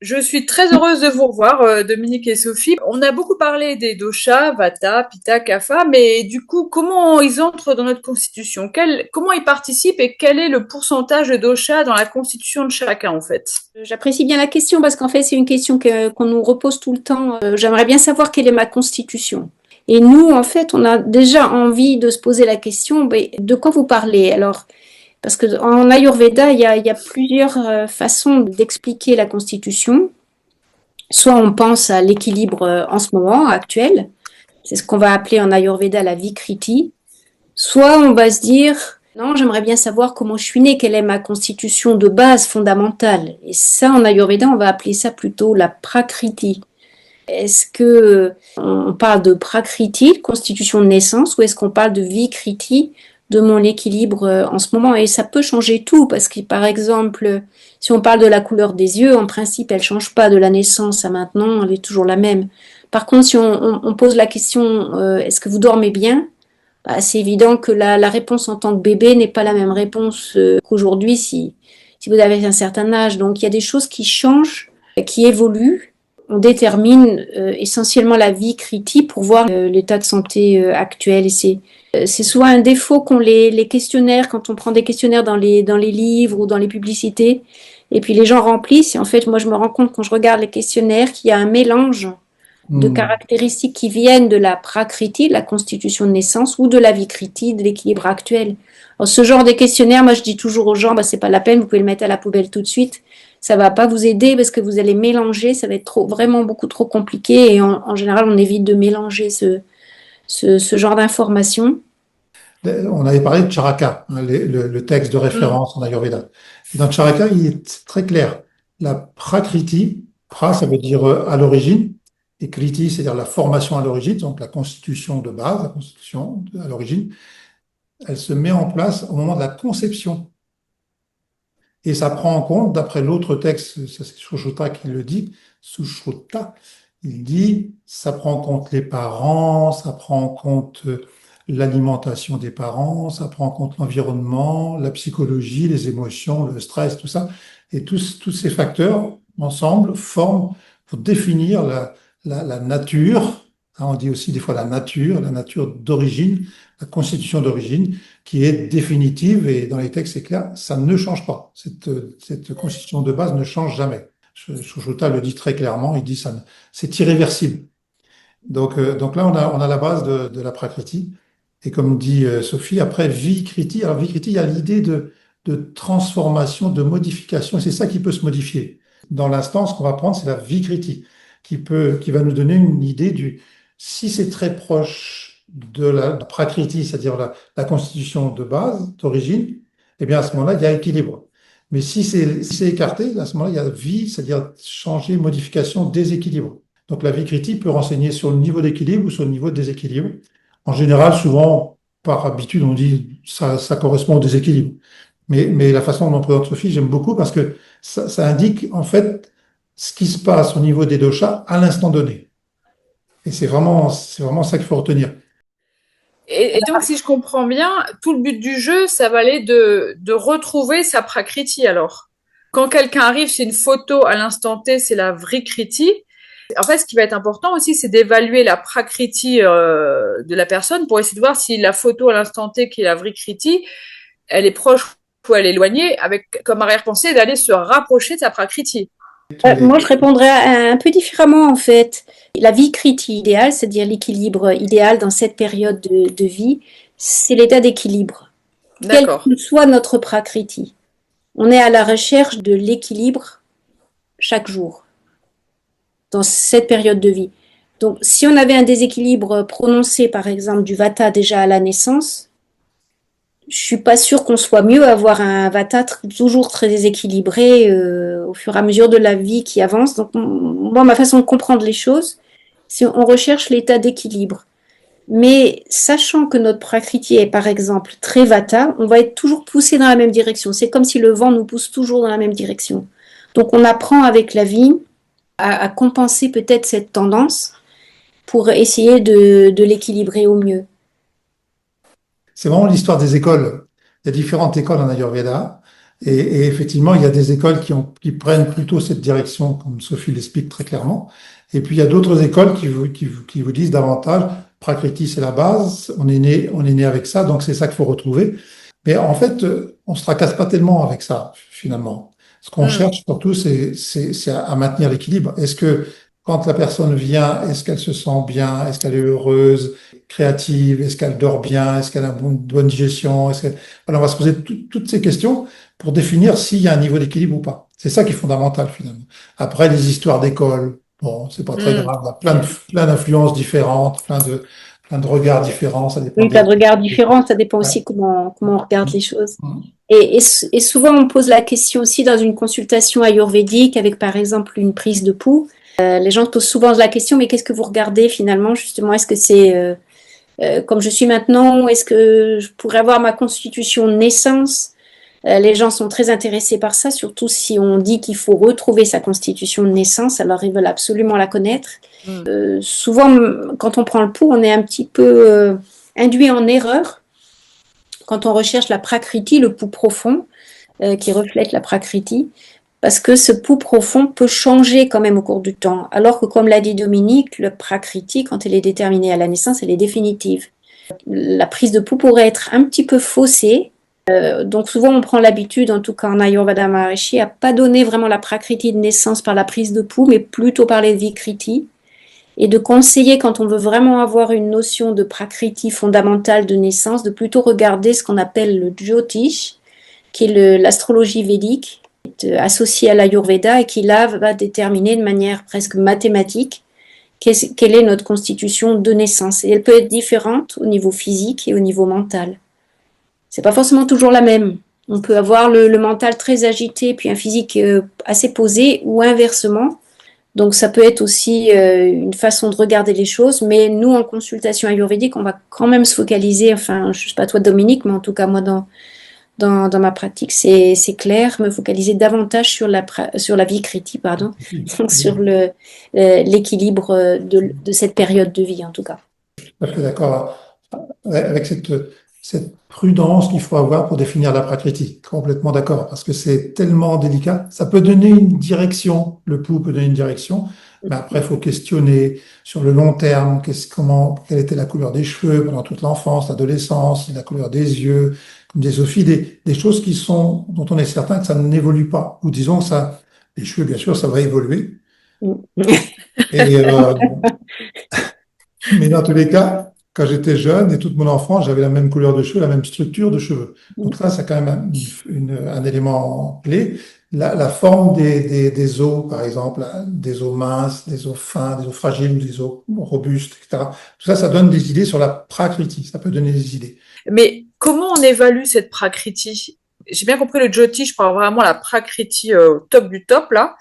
Je suis très heureuse de vous revoir, Dominique et Sophie. On a beaucoup parlé des doshas, Vata, Pitta, Kapha, mais du coup, comment ils entrent dans notre constitution? Comment ils participent et quel est le pourcentage de doshas dans la constitution de chacun, en fait? J'apprécie bien la question parce qu'en fait, c'est une question qu'on nous repose tout le temps. J'aimerais bien savoir quelle est ma constitution. Et nous, en fait, on a déjà envie de se poser la question, mais de quoi vous parlez? Alors, parce que en Ayurveda, il y a plusieurs façons d'expliquer la constitution. Soit on pense à l'équilibre en ce moment actuel, c'est ce qu'on va appeler en Ayurveda la Vikriti. Soit on va se dire, non, j'aimerais bien savoir comment je suis née, quelle est ma constitution de base fondamentale. Et ça, en Ayurveda, on va appeler ça plutôt la Prakriti. Est-ce que on parle de Prakriti, constitution de naissance, ou est-ce qu'on parle de Vikriti, de mon équilibre en ce moment? Et ça peut changer tout, parce que par exemple, si on parle de la couleur des yeux, en principe, elle change pas de la naissance à maintenant, elle est toujours la même. Par contre, si on pose la question, est-ce que vous dormez bien? Bah, c'est évident que la réponse en tant que bébé n'est pas la même réponse qu'aujourd'hui si vous avez un certain âge. Donc il y a des choses qui changent, qui évoluent. On détermine essentiellement la vie critique pour voir l'état de santé actuel. Et c'est souvent un défaut qu'ont les questionnaires quand on prend des questionnaires dans les livres ou dans les publicités. Et puis les gens remplissent. Et en fait, moi, je me rends compte quand je regarde les questionnaires qu'il y a un mélange de Hmm. caractéristiques qui viennent de la prakriti, de la constitution de naissance, ou de la vikriti, de l'équilibre actuel. Alors, ce genre de questionnaire, moi je dis toujours aux gens, bah, c'est pas la peine, vous pouvez le mettre à la poubelle tout de suite. Ça va pas vous aider parce que vous allez mélanger, ça va être vraiment beaucoup trop compliqué et en général on évite de mélanger ce genre d'informations. On avait parlé de Charaka, hein, le texte de Hmm. référence en Ayurveda. Et dans Charaka, il est très clair. La Prakriti, pra, ça veut dire à l'origine, et kriti, c'est-à-dire la formation à l'origine, donc la constitution de base, la constitution à l'origine, elle se met en place au moment de la conception. Et ça prend en compte, d'après l'autre texte, ça, c'est Sushruta qui le dit, Sushruta, il dit, ça prend en compte les parents, ça prend en compte l'alimentation des parents, ça prend en compte l'environnement, la psychologie, les émotions, le stress, tout ça. Et tous ces facteurs, ensemble, forment pour définir la nature, hein, on dit aussi des fois la nature d'origine, la constitution d'origine qui est définitive et dans les textes, c'est clair, ça ne change pas. Cette constitution de base ne change jamais. Sushruta le dit très clairement, il dit ça, c'est irréversible. Donc là, on a la base de la prakriti. Et comme dit Sophie, après, vikriti. Alors, vikriti, il y a l'idée de transformation, de modification, et c'est ça qui peut se modifier. Dans l'instant, ce qu'on va prendre, c'est la vikriti, qui va nous donner une idée si c'est très proche de la prakriti, c'est-à-dire la constitution de base, d'origine, eh bien, à ce moment-là, il y a équilibre. Mais si c'est écarté, à ce moment-là, il y a vie, c'est-à-dire changer, modification, déséquilibre. Donc la vie critique peut renseigner sur le niveau d'équilibre ou sur le niveau de déséquilibre. En général, souvent, par habitude, on dit ça correspond au déséquilibre. Mais la façon dont on présente Sophie, j'aime beaucoup parce que ça indique en fait ce qui se passe au niveau des doshas à l'instant donné. Et c'est vraiment ça qu'il faut retenir. Et donc, si je comprends bien, tout le but du jeu, ça va aller de retrouver sa prakriti, alors. Quand quelqu'un arrive, c'est une photo à l'instant T, c'est la vrikriti. En fait, ce qui va être important aussi, c'est d'évaluer la prakriti de la personne pour essayer de voir si la photo à l'instant T, qui est la vrikriti, elle est proche ou elle est éloignée, avec comme arrière-pensée d'aller se rapprocher de sa prakriti. Moi, je répondrais un peu différemment en fait. La vie critique idéale, c'est-à-dire l'équilibre idéal dans cette période de vie, c'est l'état d'équilibre, quel D'accord. que soit notre prakriti. On est à la recherche de l'équilibre chaque jour dans cette période de vie. Donc, si on avait un déséquilibre prononcé, par exemple, du vata déjà à la naissance, je suis pas sûre qu'on soit mieux à avoir un vata toujours très déséquilibré au fur et à mesure de la vie qui avance. Donc, moi, ma façon de comprendre les choses, c'est on recherche l'état d'équilibre. Mais sachant que notre prakriti est par exemple très vata, on va être toujours poussé dans la même direction. C'est comme si le vent nous pousse toujours dans la même direction. Donc on apprend avec la vie à compenser peut-être cette tendance pour essayer de l'équilibrer au mieux. C'est vraiment l'histoire des écoles. Il y a différentes écoles en Ayurveda. Et effectivement, il y a des écoles qui prennent plutôt cette direction, comme Sophie l'explique très clairement. Et puis, il y a d'autres écoles qui vous disent davantage, Prakriti, c'est la base, on est né avec ça, donc c'est ça qu'il faut retrouver. Mais en fait, on se tracasse pas tellement avec ça, finalement. Ce qu'on Hmm. cherche surtout, c'est à maintenir l'équilibre. Est-ce que quand la personne vient, est-ce qu'elle se sent bien? Est-ce qu'elle est heureuse, créative? Est-ce qu'elle dort bien? Est-ce qu'elle a une bonne digestion? Voilà, on va se poser toutes ces questions pour définir s'il y a un niveau d'équilibre ou pas. C'est ça qui est fondamental, finalement. Après, les histoires d'école, bon, c'est pas très Hmm. grave. Il y a plein d'influences différentes, plein de regards différents. Ça dépend Oui, des... plein de regards différents, ça dépend Ouais. aussi comment on regarde les choses. Mm. Et souvent, on pose la question aussi dans une consultation ayurvédique avec, par exemple, une prise de pouls. Les gens posent souvent la question, mais qu'est-ce que vous regardez finalement, justement? Est-ce que c'est comme je suis maintenant, ou est-ce que je pourrais avoir ma constitution de naissance? Les gens sont très intéressés par ça, surtout si on dit qu'il faut retrouver sa constitution de naissance, alors ils veulent absolument la connaître. Hmm. Souvent, quand on prend le pouls, on est un petit peu induit en erreur quand on recherche la prakriti, le pouls profond, qui reflète la prakriti, parce que ce pouls profond peut changer quand même au cours du temps, alors que comme l'a dit Dominique, le prakriti, quand elle est déterminée à la naissance, elle est définitive. La prise de pouls pourrait être un petit peu faussée, donc souvent on prend l'habitude, en tout cas en Ayurveda Maharishi, à pas donner vraiment la prakriti de naissance par la prise de pouls, mais plutôt par les vikriti, et de conseiller quand on veut vraiment avoir une notion de prakriti fondamentale de naissance, de plutôt regarder ce qu'on appelle le Jyotish, qui est l'astrologie védique, associée à l'Ayurveda et qui là va déterminer de manière presque mathématique quelle est notre constitution de naissance. Et elle peut être différente au niveau physique et au niveau mental. C'est pas forcément toujours la même. On peut avoir le mental très agité puis un physique assez posé ou inversement. Donc ça peut être aussi une façon de regarder les choses, mais nous en consultation ayurvédique, on va quand même se focaliser, enfin je sais pas toi Dominique, mais en tout cas moi dans ma pratique c'est clair, me focaliser davantage sur la vikriti, pardon, donc sur l'équilibre de cette période de vie en tout cas. Tout à fait d'accord avec cette prudence qu'il faut avoir pour définir la prakriti. Complètement d'accord, parce que c'est tellement délicat. Ça peut donner une direction, le pouls peut donner une direction, mais après, il faut questionner sur le long terme, quelle était la couleur des cheveux pendant toute l'enfance, l'adolescence, la couleur des yeux, comme des Sophie, des choses dont on est certain que ça n'évolue pas. Ou disons que ça, les cheveux, bien sûr, ça va évoluer. Et, mais dans tous les cas, quand j'étais jeune et toute mon enfance, j'avais la même couleur de cheveux, la même structure de cheveux. Donc ça, c'est quand même un élément clé. La forme des os, par exemple, hein, des os minces, des os fins, des os fragiles, des os robustes, etc. Tout ça, ça donne des idées sur la prakriti. Ça peut donner des idées. Mais comment on évalue cette prakriti? J'ai bien compris le jyoti, je parle vraiment la prakriti au top du top là.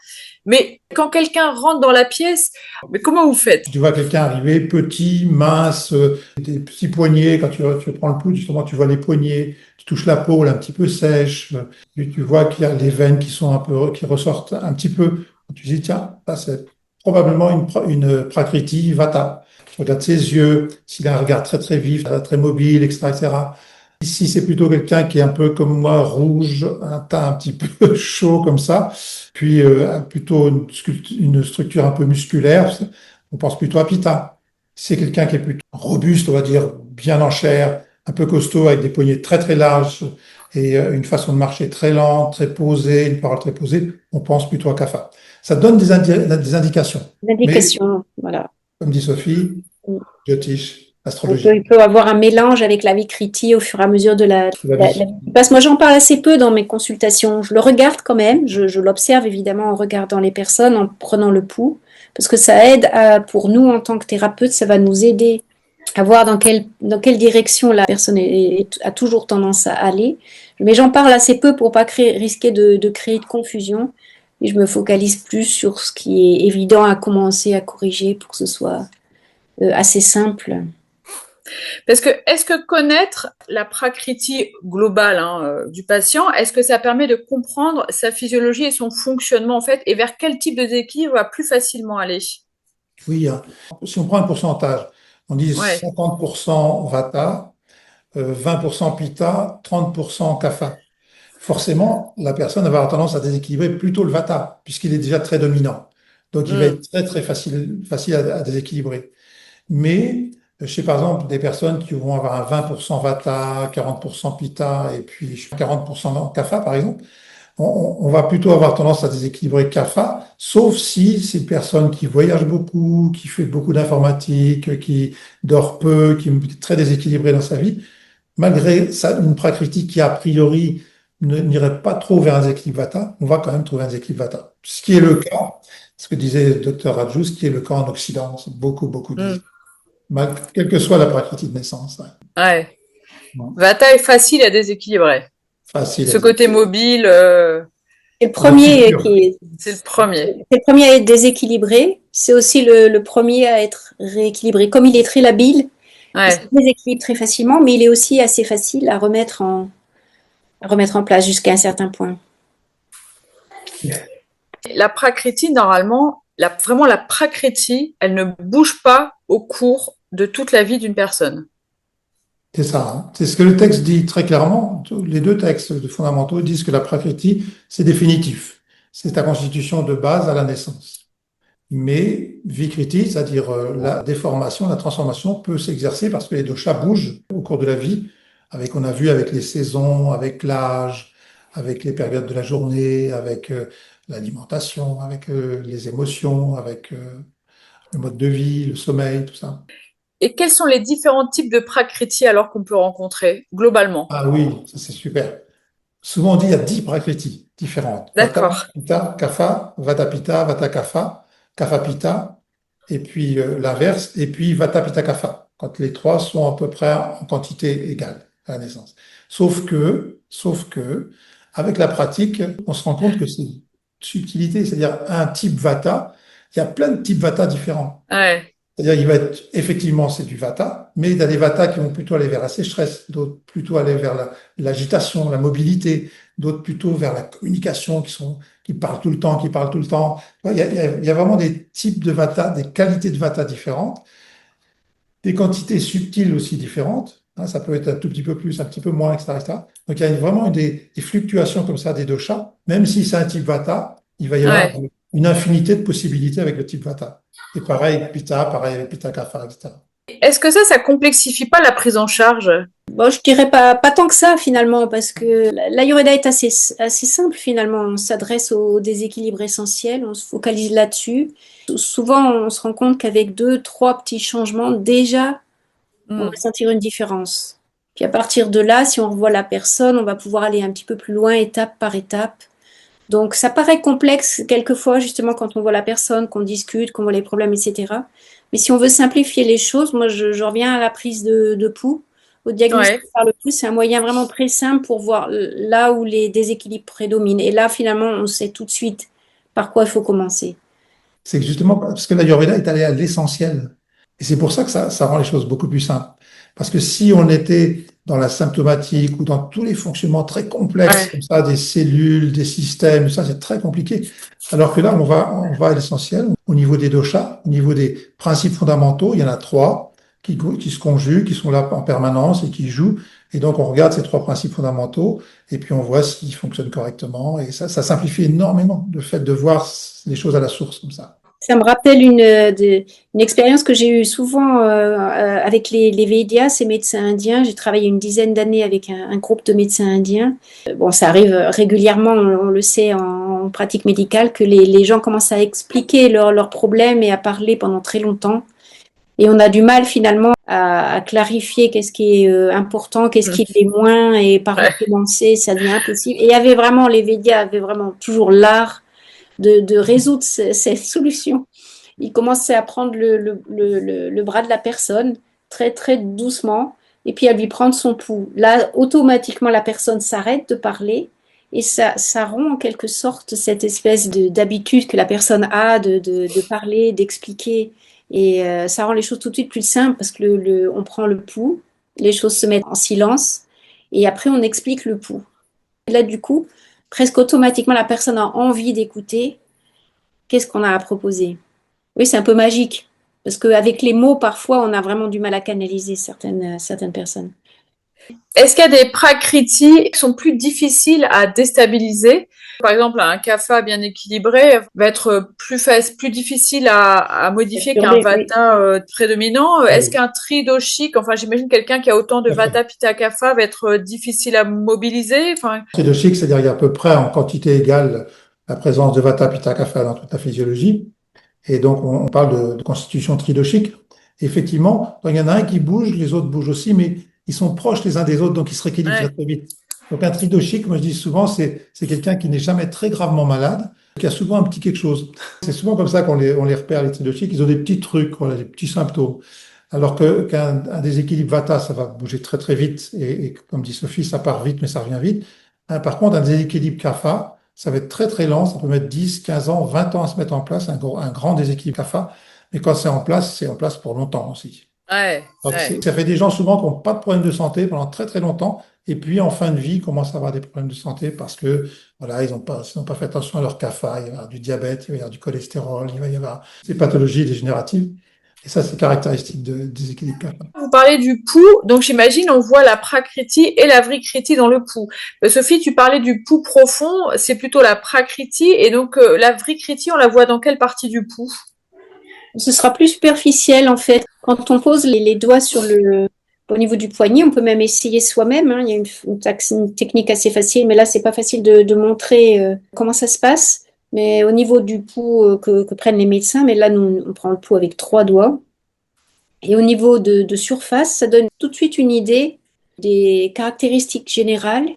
Mais quand quelqu'un rentre dans la pièce, mais comment vous faites? Tu vois quelqu'un arriver petit, mince, des petits poignets. Quand tu prends le pouls, justement, tu vois les poignets. Tu touches la peau, là, un petit peu sèche. Tu vois qu'il y a les veines qui sont qui ressortent un petit peu. Tu dis, tiens, ça, c'est probablement une prakriti vata. Tu regardes ses yeux, s'il a un regard très, très vif, très mobile, etc., etc. Si c'est plutôt quelqu'un qui est un peu comme moi, rouge, un teint un petit peu chaud comme ça, puis plutôt une structure un peu musculaire, on pense plutôt à Pitta. Si c'est quelqu'un qui est plutôt robuste, on va dire, bien en chair, un peu costaud, avec des poignets très très larges et une façon de marcher très lente, très posée, une parole très posée, on pense plutôt à Kapha. Ça donne des indications. Mais, L'indication, voilà. comme dit Sophie, Jyotish, astrologie. Il peut avoir un mélange avec la vikriti au fur et à mesure de C'est la vie. Parce que moi, j'en parle assez peu dans mes consultations. Je le regarde quand même. Je l'observe évidemment en regardant les personnes, en prenant le pouls, parce que ça aide pour nous en tant que thérapeute, ça va nous aider à voir dans quelle direction la personne a toujours tendance à aller. Mais j'en parle assez peu pour pas risquer de créer de confusion. Et je me focalise plus sur ce qui est évident à commencer à corriger pour que ce soit assez simple. Parce que est-ce que connaître la prakriti globale du patient, est-ce que ça permet de comprendre sa physiologie et son fonctionnement en fait, et vers quel type de déséquilibre va plus facilement aller? Oui, hein. Si on prend un pourcentage, on dit Ouais. 50% Vata, 20% Pitta, 30% Kapha. forcément, la personne va avoir tendance à déséquilibrer plutôt le vata, puisqu'il est déjà très dominant. Donc, il va Hmm. être très, très facile à déséquilibrer. Mais, je sais par exemple des personnes qui vont avoir un 20% vata, 40% pitta et puis 40% kapha, par exemple. On va plutôt avoir tendance à déséquilibrer kapha, sauf si c'est une personne qui voyage beaucoup, qui fait beaucoup d'informatique, qui dort peu, qui est très déséquilibrée dans sa vie. Malgré ça, une prakriti qui, a priori, n'irait pas trop vers un déséquilibre vata, on va quand même trouver un déséquilibre vata. Ce qui est le cas, ce que disait le docteur Rajou, ce qui est le cas en Occident. C'est beaucoup, beaucoup Hmm. disent. Quelle que soit la prakriti de naissance. Ouais. Ouais. Bon, Vata est facile à déséquilibrer. facile à Ce dire. côté mobile, C'est le Le premier futur. qui est, c'est le premier. c'est le premier à être déséquilibré. C'est aussi le premier à être rééquilibré. Comme il est très labile, il se Ouais. déséquilibre très facilement, mais il est aussi assez facile à remettre en place jusqu'à un certain point. La prakriti, normalement, vraiment la prakriti, elle ne bouge pas au cours de toute la vie d'une personne. C'est ça, hein. C'est ce que le texte dit très clairement. Les deux textes fondamentaux disent que la prakriti, c'est définitif. C'est ta constitution de base à la naissance. Mais vikriti, c'est-à-dire la déformation, la transformation peut s'exercer parce que les doshas bougent au cours de la vie, avec, on a vu avec les saisons, avec l'âge, avec les périodes de la journée, avec l'alimentation, avec les émotions, avec le mode de vie, le sommeil, tout ça. Et quels sont les différents types de prakriti alors qu'on peut rencontrer globalement? Ah oui, ça c'est super. Souvent on dit il y a 10 prakriti différentes. Vata, D'accord. Pitta, Kapha, Vata Pitta, Vata Kapha, Kapha Pitta, et puis l'inverse, et puis Vata Pitta Kapha, quand les trois sont à peu près en quantité égale à la naissance. Sauf que, avec la pratique, on se rend compte que c'est une subtilité, c'est-à-dire un type Vata, il y a plein de types Vata différents. Ouais. C'est-à-dire, il va être, effectivement, c'est du vata, mais il y a des vatas qui vont plutôt aller vers la sécheresse, d'autres plutôt aller vers l'agitation, la mobilité, d'autres plutôt vers la communication, qui parlent tout le temps, qui parlent tout le temps. Il y a vraiment des types de vata, des qualités de vata différentes, des quantités subtiles aussi différentes. Hein, ça peut être un tout petit peu plus, un petit peu moins, etc., etc. Donc, il y a vraiment des fluctuations comme ça des doshas. Même si c'est un type vata, il va y avoir Ouais. une infinité de possibilités avec le type vata. Et pareil avec Pitta, pareil avec Pitta Kapha, etc. Est-ce que ça complexifie pas la prise en charge? Bon, je dirais pas tant que ça finalement, parce que l'Ayurveda est assez simple finalement. On s'adresse au déséquilibre essentiel, on se focalise là-dessus. Souvent, on se rend compte qu'avec deux, trois petits changements, déjà, on va Hmm. sentir une différence. Puis à partir de là, si on revoit la personne, on va pouvoir aller un petit peu plus loin, étape par étape. Donc ça paraît complexe quelquefois, justement, quand on voit la personne, qu'on discute, qu'on voit les problèmes, etc. Mais si on veut simplifier les choses, moi je reviens à la prise de pouls, au diagnostic Ouais. par le pouls. C'est un moyen vraiment très simple pour voir là où les déséquilibres prédominent. Et là, finalement, on sait tout de suite par quoi il faut commencer. C'est justement parce que l'Ayurveda est allé à l'essentiel. Et c'est pour ça que ça rend les choses beaucoup plus simples. Parce que si on était dans la symptomatique ou dans tous les fonctionnements très complexes, comme Ouais. ça, des cellules, des systèmes, ça c'est très compliqué. Alors que là, on va à l'essentiel. Au niveau des doshas, au niveau des principes fondamentaux, il y en a trois qui se conjuguent, qui sont là en permanence et qui jouent. Et donc, on regarde ces trois principes fondamentaux et puis on voit s'ils fonctionnent correctement. Et ça simplifie énormément le fait de voir les choses à la source comme ça. Ça me rappelle une expérience que j'ai eue souvent avec les Védias, ces médecins indiens. J'ai travaillé une dizaine d'années avec un groupe de médecins indiens. Bon, ça arrive régulièrement, on le sait en pratique médicale, que les gens commencent à expliquer leurs problèmes et à parler pendant très longtemps. Et on a du mal finalement à clarifier qu'est-ce qui est important, qu'est-ce Hmm. qui l'est moins, et par où Ouais. commencer, ça devient impossible. Et il y avait vraiment, les Védias avaient vraiment toujours l'art de résoudre ces solutions. Il commençait à prendre le bras de la personne très très doucement et puis à lui prendre son pouls. Là, automatiquement, la personne s'arrête de parler et ça rompt en quelque sorte cette espèce d'habitude que la personne a de parler, d'expliquer. Et ça rend les choses tout de suite plus simples parce que on prend le pouls, les choses se mettent en silence et après on explique le pouls. Et là, du coup, presque automatiquement, la personne a envie d'écouter. Qu'est-ce qu'on a à proposer? Oui, c'est un peu magique. Parce qu'avec les mots, parfois, on a vraiment du mal à canaliser certaines personnes. Est-ce qu'il y a des prakriti qui sont plus difficiles à déstabiliser? Par exemple, un kapha bien équilibré va être plus difficile à modifier qu'un Perturbé, oui. vata prédominant. Est-ce Oui, qu'un tridoshik, enfin j'imagine quelqu'un qui a autant de tout à fait. vata, pitta, kapha va être difficile à mobiliser? Enfin, Tridoshique, c'est-à-dire qu'il y a à peu près en quantité égale la présence de Vata, Pitta, Kapha dans toute la physiologie. Et donc, on parle de constitution tridoshique. Effectivement, il y en a un qui bouge, les autres bougent aussi, mais ils sont proches les uns des autres, donc ils se rééquilibrent très, ouais, très vite. Donc, un tridoshique, moi je dis souvent, c'est quelqu'un qui n'est jamais très gravement malade, qui a souvent un petit quelque chose. C'est souvent comme ça on les repère, les tridoshiques. Ils ont des petits trucs, voilà, des petits symptômes. Alors qu'un un déséquilibre Vata, ça va bouger très, très vite. Et comme dit Sophie, ça part vite, mais ça revient vite. Par contre, un déséquilibre Kapha, ça va être très très lent, ça peut mettre 10, 15 ans, 20 ans à se mettre en place, un grand déséquilibre CAFA, mais quand c'est en place pour longtemps aussi. ouais, Donc, ouais. ça fait des gens souvent qui n'ont pas de problème de santé pendant très très longtemps, et puis en fin de vie, ils commencent à avoir des problèmes de santé parce que voilà, ils n'ont pas fait attention à leur CAFA, il va y avoir du diabète, il va y avoir du cholestérol, il va y avoir des pathologies dégénératives, et ça c'est caractéristique de déséquilibre CAFA. Vous parlez du pouls, donc j'imagine on voit la prakriti et la vrikriti dans le pouls. Sophie, tu parlais du pouls profond, c'est plutôt la prakriti, et donc la vrikriti, on la voit dans quelle partie du pouls? Ce sera plus superficiel en fait. Quand on pose les doigts au niveau du poignet, on peut même essayer soi-même, hein. Il y a une technique assez facile, mais là, c'est pas facile de montrer comment ça se passe. Mais au niveau du pouls que prennent les médecins, mais là, nous, on prend le pouls avec 3 doigts. Et au niveau de surface, ça donne tout de suite une idée des caractéristiques générales.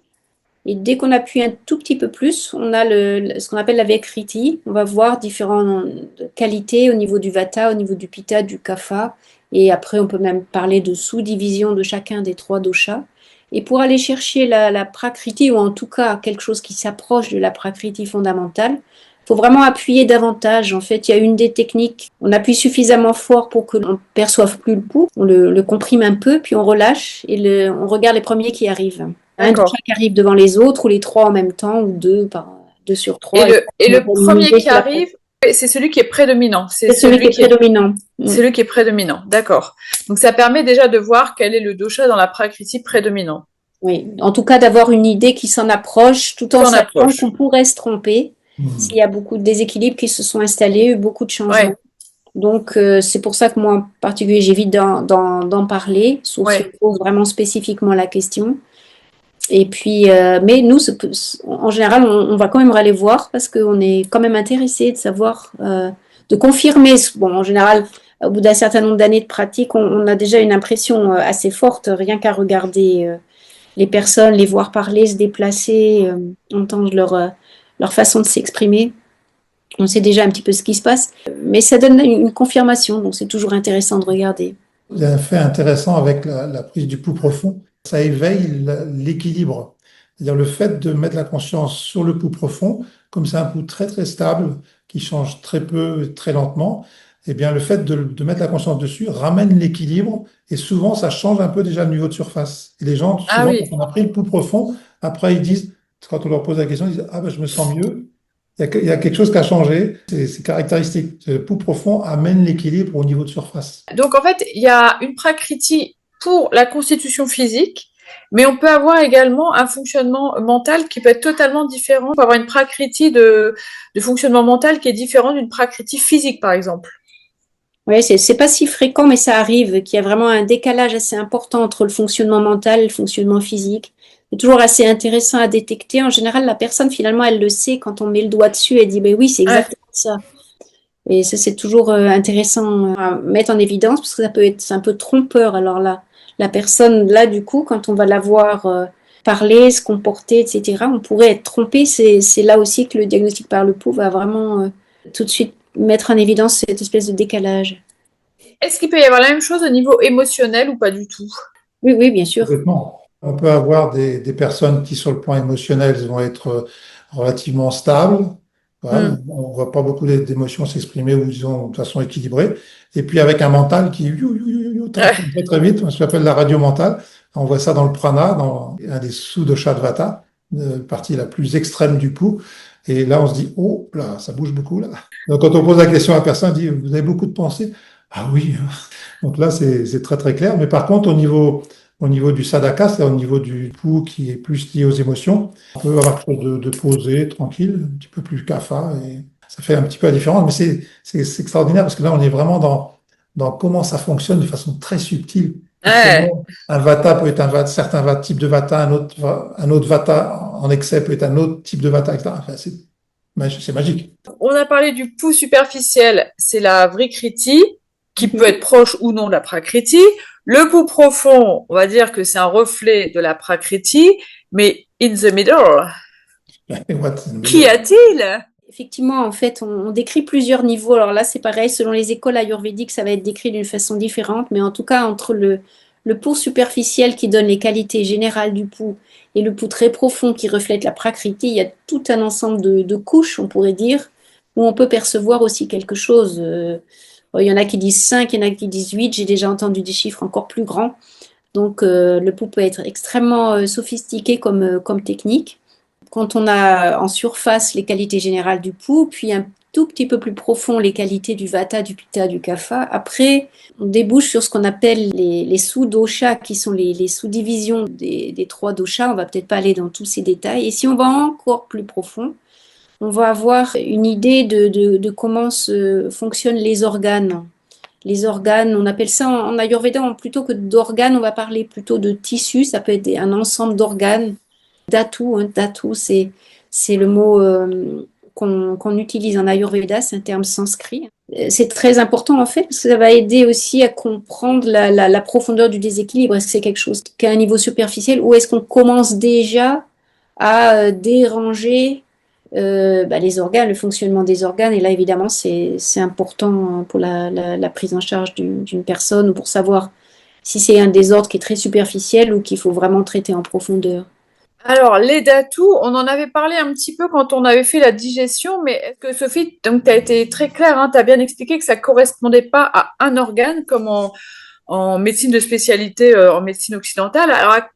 Et dès qu'on appuie un tout petit peu plus, on a ce qu'on appelle la Vekriti. On va voir différentes qualités au niveau du Vata, au niveau du Pitta, du Kapha. Et après, on peut même parler de sous-division de chacun des 3 doshas. Et pour aller chercher la Prakriti, ou en tout cas quelque chose qui s'approche de la Prakriti fondamentale, il faut vraiment appuyer davantage. En fait, il y a une des techniques, on appuie suffisamment fort pour que l'on ne perçoive plus le pouls. On le comprime un peu, puis on relâche et on regarde les premiers qui arrivent. Un de D'accord. chaque arrive devant les autres, ou les 3 en même temps, ou 2 sur Et 3. le premier qui arrive, c'est celui qui est prédominant. C'est celui qui est prédominant. C'est celui qui est prédominant. D'accord. Donc ça permet déjà de voir quel est le dosha dans la prakriti prédominant. Oui, en tout cas d'avoir une idée qui s'en approche, tout en S'en sachant approche. qu'on pourrait se tromper s'il y a beaucoup de déséquilibres qui se sont installés, beaucoup de changements. Ouais, Donc c'est pour ça que moi en particulier j'évite d'en parler, sauf si ouais. on pose vraiment spécifiquement la question. Et puis, mais nous, en général, on va quand même aller voir parce qu'on est quand même intéressé de savoir, de confirmer. Bon, en général, au bout d'un certain nombre d'années de pratique, on a déjà une impression assez forte, rien qu'à regarder les personnes, les voir parler, se déplacer, entendre leur façon de s'exprimer. On sait déjà un petit peu ce qui se passe, mais ça donne une confirmation, donc c'est toujours intéressant de regarder. Il y a un fait intéressant avec la prise du pouls profond, ça éveille l'équilibre. C'est-à-dire le fait de mettre la conscience sur le pouls profond, comme c'est un pouls très très stable, qui change très peu, très lentement, eh bien le fait de mettre la conscience dessus ramène l'équilibre et souvent ça change un peu déjà le niveau de surface. Et les gens, Ah souvent, quand oui. on a pris le pouls profond, après ils disent, quand on leur pose la question, ils disent, ah ben je me sens mieux. Il y a quelque chose qui a changé, c'est caractéristique. Le pouls profond amène l'équilibre au niveau de surface. Donc en fait, il y a une prakriti pour la constitution physique, mais on peut avoir également un fonctionnement mental qui peut être totalement différent. On peut avoir une prakriti de fonctionnement mental qui est différent d'une prakriti physique, par exemple. Oui, c'est pas si fréquent, mais ça arrive, qu'il y a vraiment un décalage assez important entre le fonctionnement mental et le fonctionnement physique. C'est toujours assez intéressant à détecter. En général, la personne, finalement, elle le sait quand on met le doigt dessus, elle dit, ben oui, c'est Ouais. exactement ça. Et ça, c'est toujours intéressant à mettre en évidence parce que ça peut être un peu trompeur. Alors là, la personne, là, du coup, quand on va la voir parler, se comporter, etc., on pourrait être trompé. C'est là aussi que le diagnostic par le pouls va vraiment tout de suite mettre en évidence cette espèce de décalage. Est-ce qu'il peut y avoir la même chose au niveau émotionnel ou pas du tout? Oui, oui, bien sûr. Complètement. On peut avoir des personnes qui, sur le plan émotionnel, vont être relativement stables. Voilà, Hmm. on ne voit pas beaucoup d'émotions s'exprimer ou disons de façon équilibrée. Et puis avec un mental qui très, Ouais. très, très vite, ce qu'on appelle la radio mentale. On voit ça dans le prana, dans un des sous-doshas de Vata, partie la plus extrême du pouls. Et là, on se dit, oh là, ça bouge beaucoup là. Donc quand on pose la question à la personne, on dit, vous avez beaucoup de pensées? Ah oui. Donc là, c'est très très clair. Mais par contre, au niveau Au niveau du sadhaka, c'est au niveau du pouls qui est plus lié aux émotions. On peut avoir quelque chose de posé, tranquille, un petit peu plus kapha, et ça fait un petit peu la différence. Mais c'est extraordinaire parce que là, on est vraiment dans comment ça fonctionne de façon très subtile et Ouais. comment un vata peut être certain type de vata, un autre vata en excès peut être un autre type de vata, etc. Enfin, c'est magique. On a parlé du pouls superficiel, c'est la vrikriti, qui peut Mhm. être proche ou non de la prakriti. Le pouls profond, on va dire que c'est un reflet de la prakriti, mais in the middle, What's in the qu'y middle? a-t-il? Effectivement, en fait, on décrit plusieurs niveaux. Alors là, c'est pareil, selon les écoles ayurvédiques, ça va être décrit d'une façon différente, mais en tout cas, entre le pouls superficiel qui donne les qualités générales du pouls et le pouls très profond qui reflète la prakriti, il y a tout un ensemble de couches, on pourrait dire, où on peut percevoir aussi quelque chose. Bon, il y en a qui disent 5, il y en a qui disent 8. J'ai déjà entendu des chiffres encore plus grands. Donc, le pouls peut être extrêmement sophistiqué comme technique. Quand on a en surface les qualités générales du pouls, puis un tout petit peu plus profond les qualités du vata, du pitta, du kapha. Après, on débouche sur ce qu'on appelle les sous-doshas, qui sont les sous-divisions des trois doshas. On va peut-être pas aller dans tous ces détails. Et si on va encore plus profond, on va avoir une idée de comment fonctionnent les organes. Les organes, on appelle ça en Ayurveda, plutôt que d'organes, on va parler plutôt de tissus. Ça peut être un ensemble d'organes. Dhatu, hein, dhatu, c'est le mot qu'on utilise en Ayurveda, c'est un terme sanskrit. C'est très important en fait, parce que ça va aider aussi à comprendre la profondeur du déséquilibre. Est-ce que c'est quelque chose qui a un niveau superficiel ou est-ce qu'on commence déjà à déranger les organes, le fonctionnement des organes? Et là, évidemment, c'est important pour la prise en charge d'une personne ou pour savoir si c'est un désordre qui est très superficiel ou qu'il faut vraiment traiter en profondeur. Alors, les datus, on en avait parlé un petit peu quand on avait fait la digestion, mais est-ce que Sophie, donc tu as été très claire, hein, tu as bien expliqué que ça correspondait pas à un organe comme en médecine de spécialité, en médecine occidentale. Alors, à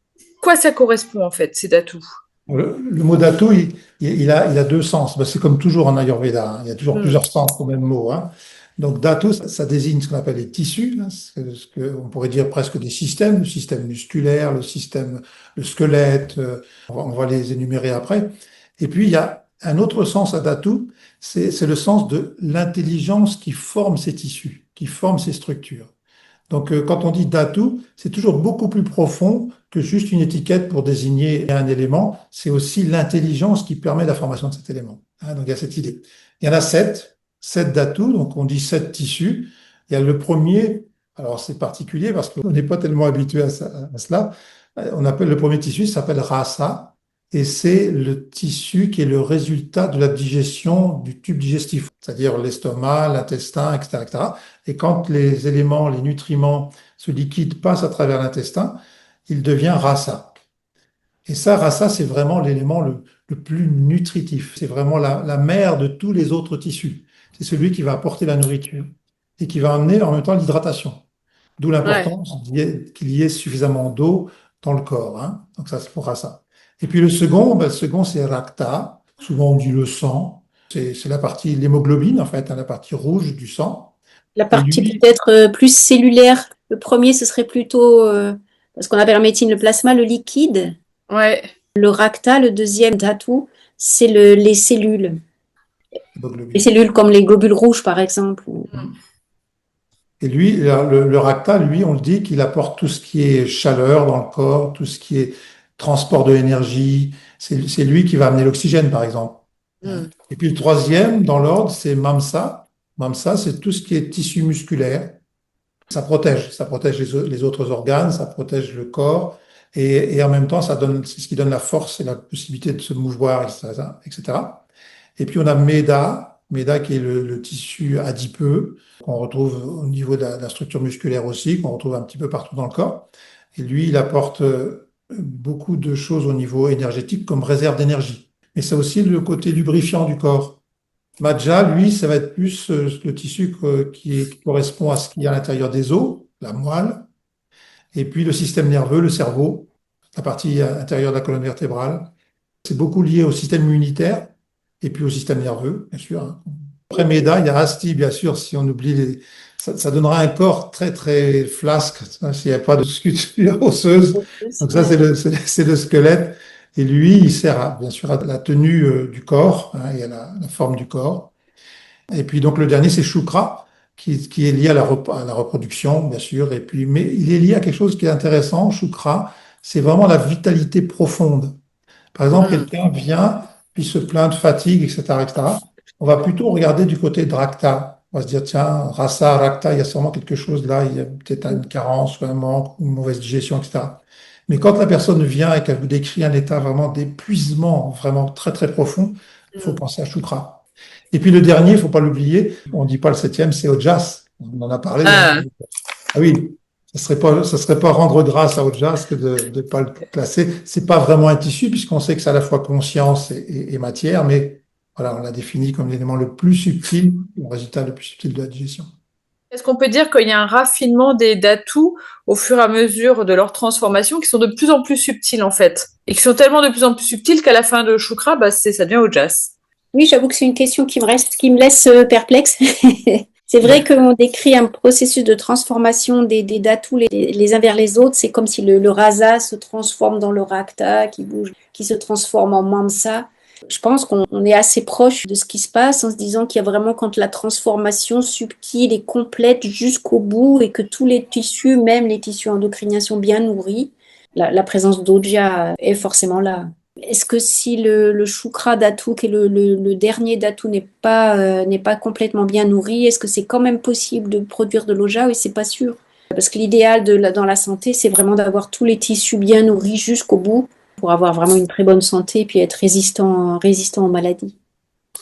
quoi ça correspond en fait, ces datus? Le mot dhatu, il a deux sens. Ben, c'est comme toujours en Ayurveda, hein. Il y a toujours Hmm. plusieurs sens au même mot, hein. Donc dhatu, ça désigne ce qu'on appelle les tissus, hein. Ce que, on pourrait dire presque des systèmes, le système musculaire, le squelette, on va les énumérer après. Et puis il y a un autre sens à dhatu, c'est le sens de l'intelligence qui forme ces tissus, qui forme ces structures. Donc, quand on dit dhatu, c'est toujours beaucoup plus profond que juste une étiquette pour désigner un élément. C'est aussi l'intelligence qui permet la formation de cet élément, hein. Donc, il y a cette idée. Il y en a sept dhatu, donc on dit sept tissus. Il y a le premier, alors c'est particulier parce qu'on n'est pas tellement habitué à cela. On appelle le premier tissu, ça s'appelle rasa, et c'est le tissu qui est le résultat de la digestion du tube digestif, c'est-à-dire l'estomac, l'intestin, etc., etc. Et quand les éléments, les nutriments, ce liquide passe à travers l'intestin, il devient rasa. Et ça, rasa, c'est vraiment l'élément le plus nutritif. C'est vraiment la mère de tous les autres tissus. C'est celui qui va apporter la nourriture et qui va amener en même temps l'hydratation. D'où Ouais. l'importance qu'il y ait suffisamment d'eau dans le corps, hein. Donc ça, c'est pour rasa. Et puis le second, ben, le second, c'est rakta. Souvent, on dit le sang. C'est la partie, l'hémoglobine, en fait, hein, la partie rouge du sang. La Et partie lui, peut-être plus cellulaire, le premier, ce serait plutôt ce qu'on appelle en médecine le plasma, le liquide. Ouais. Le racta, le deuxième dhatu, c'est les cellules. Les l'hémoglobine. cellules comme les globules rouges, par exemple. Hmm. Et lui, le Racta, lui, on le dit qu'il apporte tout ce qui est chaleur dans le corps, tout ce qui est transport de l'énergie. C'est lui qui va amener l'oxygène, par exemple. Hmm. Et puis le troisième, dans l'ordre, c'est Mamsa. Mamsa, c'est tout ce qui est tissu musculaire. Ça protège les autres organes, ça protège le corps. Et en même temps, c'est ce qui donne la force et la possibilité de se mouvoir, etc., etc. Et puis on a Meda qui est le tissu adipeux, qu'on retrouve au niveau de la structure musculaire aussi, qu'on retrouve un petit peu partout dans le corps. Et lui, il apporte beaucoup de choses au niveau énergétique comme réserve d'énergie. Mais c'est aussi le côté lubrifiant du corps. Madja, lui, ça va être plus le tissu qui correspond à ce qu'il y a à l'intérieur des os, la moelle, et puis le système nerveux, le cerveau, la partie intérieure de la colonne vertébrale. C'est beaucoup lié au système immunitaire et puis au système nerveux, bien sûr, hein. Après Meda, il y a Asti, bien sûr, si on oublie ça donnera un corps très, très flasque, hein, s'il n'y a pas de sculpture osseuse. Donc ça, c'est le squelette. Et lui, il sert bien sûr à la tenue du corps, hein, et à la forme du corps. Et puis donc le dernier, c'est Shukra, qui est lié à la reproduction, bien sûr. Et puis, mais il est lié à quelque chose qui est intéressant. Shukra, c'est vraiment la vitalité profonde. Par exemple, Hmm. quelqu'un vient, puis se plaint de fatigue, etc., etc. On va plutôt regarder du côté de Rakta. On va se dire, tiens, Rasa, Rakta, il y a sûrement quelque chose là, il y a peut-être une carence ou un manque, ou une mauvaise digestion, etc. Mais quand la personne vient et qu'elle vous décrit un état vraiment d'épuisement, vraiment très, très profond, il faut penser à Shukra. Et puis le dernier, il ne faut pas l'oublier, on ne dit pas le septième, c'est Ojas. On en a parlé, hein. Ah, Ah oui, ça serait pas rendre grâce à Ojas que de ne pas le classer. C'est pas vraiment un tissu puisqu'on sait que c'est à la fois conscience et matière, mais voilà, on l'a défini comme l'élément le plus subtil, le résultat le plus subtil de la digestion. est-ce qu'on peut dire qu'il y a un raffinement des datus au fur et à mesure de leur transformation qui sont de plus en plus subtils en fait et qui sont tellement de plus en plus subtils qu'à la fin de Shukra, bah, ça devient Ojas. Oui, j'avoue que c'est une question qui me laisse perplexe. C'est vrai Ouais. qu'on décrit un processus de transformation des datus les uns vers les autres. C'est comme si le rasa se transforme dans le rakta, qui bouge, qui se transforme en mamsa. Je pense qu'on est assez proche de ce qui se passe en se disant qu'il y a vraiment quand la transformation subtile et complète jusqu'au bout et que tous les tissus, même les tissus endocriniens, sont bien nourris, la présence d'Oja est forcément là. Est-ce que si le Shukra Dhatu, qui est le dernier Dhatu, n'est pas complètement bien nourri, est-ce que c'est quand même possible de produire de l'Oja? Oui, c'est pas sûr. Parce que l'idéal dans la santé, c'est vraiment d'avoir tous les tissus bien nourris jusqu'au bout pour avoir vraiment une très bonne santé et puis être résistant aux maladies.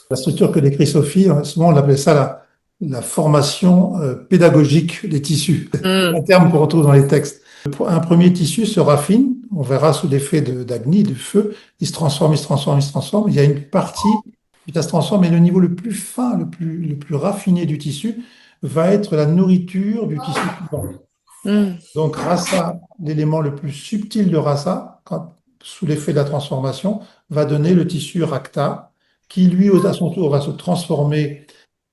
La structure que décrit Sophie, souvent on appelait ça la formation pédagogique des tissus. C'est un Hmm. terme qu'on retrouve dans les textes. Un premier tissu se raffine, on verra sous l'effet d'Agni, du feu, il se transforme, il se transforme, il se transforme. Il y a une partie qui ça se transforme, et le niveau le plus fin, le plus raffiné du tissu va être la nourriture du tissu suivant. Hmm. Donc rasa, l'élément le plus subtil de rasa, sous l'effet de la transformation, va donner le tissu rakta, qui lui, à son tour, va se transformer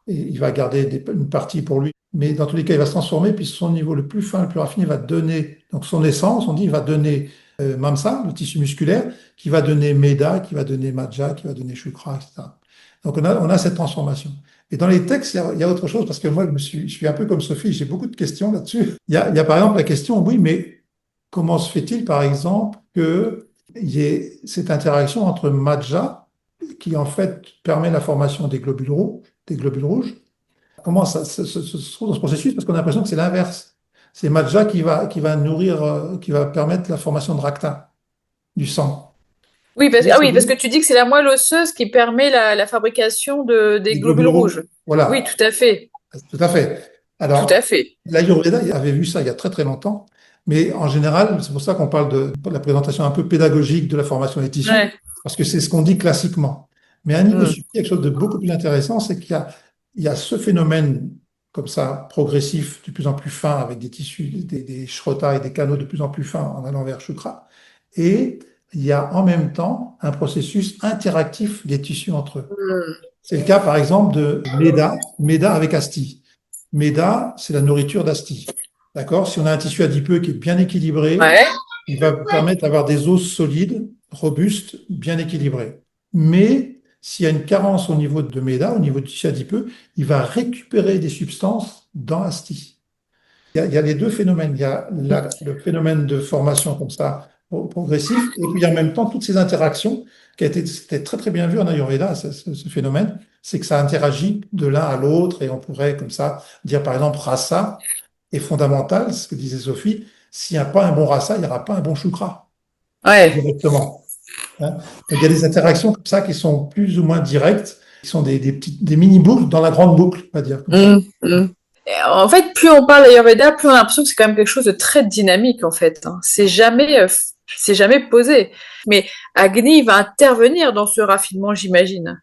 et il va garder une partie pour lui. Mais dans tous les cas, il va se transformer, puis son niveau le plus fin, le plus raffiné va donner, donc son essence, on dit, va donner mamsa, le tissu musculaire, qui va donner meda, qui va donner maja, qui va donner shukra, etc. Donc on a cette transformation. Et dans les textes, il y a autre chose, parce que moi, je suis un peu comme Sophie, j'ai beaucoup de questions là-dessus. Il y a par exemple la question, oui, mais comment se fait-il, par exemple, qu'il y ait cette interaction entre maja, qui en fait permet la formation des globules rouges. Comment ça se trouve dans ce processus? Parce qu'on a l'impression que c'est l'inverse. C'est Madja qui va nourrir, qui va permettre la formation de Racta, du sang. Oui, Vous voyez ce que oui, je veux parce que dire? tu dis que c'est la moelle osseuse qui permet la fabrication des Des globules globules rouges. rouges. Oui, Voilà, tout à fait. tout à fait. Tout à Alors, fait. l'Ayurveda avait vu ça il y a très très longtemps, mais en général, c'est pour ça qu'on parle de la présentation un peu pédagogique de la formation des tissus, Ouais. parce que c'est ce qu'on dit classiquement. Mais à un niveau Hmm. subtil, quelque chose de beaucoup plus intéressant, c'est il y a ce phénomène comme ça, progressif, de plus en plus fin, avec des tissus, des shrotas et des canaux de plus en plus fins en allant vers Shukra. Et il y a en même temps un processus interactif des tissus entre eux. Hmm. C'est le cas, par exemple, de Meda avec Asti. Meda, c'est la nourriture d'Asti. D'accord? Si on a un tissu adipeux qui est bien équilibré, Ouais. il va permettre d'avoir des os solides, robustes, bien équilibrés. Mais s'il y a une carence au niveau de Meda, au niveau du tissu adipeux, il va récupérer des substances dans Asti. Il y a les deux phénomènes. Il y a le phénomène de formation comme ça, progressif, et puis en même temps toutes ces interactions c'était très très bien vu en Ayurveda, ce phénomène, c'est que ça interagit de l'un à l'autre, et on pourrait comme ça dire par exemple rasa est fondamental, ce que disait Sophie, s'il n'y a pas un bon rasa, il n'y aura pas un bon shukra, Ouais. directement, hein. Donc il y a des interactions comme ça qui sont plus ou moins directes, qui sont des mini-boucles dans la grande boucle, on va dire comme ça. Hmm. Hmm. Et en fait, plus on parle d'Ayurveda, plus on a l'impression que c'est quand même quelque chose de très dynamique, en fait, hein. C'est jamais posé. Mais Agni va intervenir dans ce raffinement, j'imagine.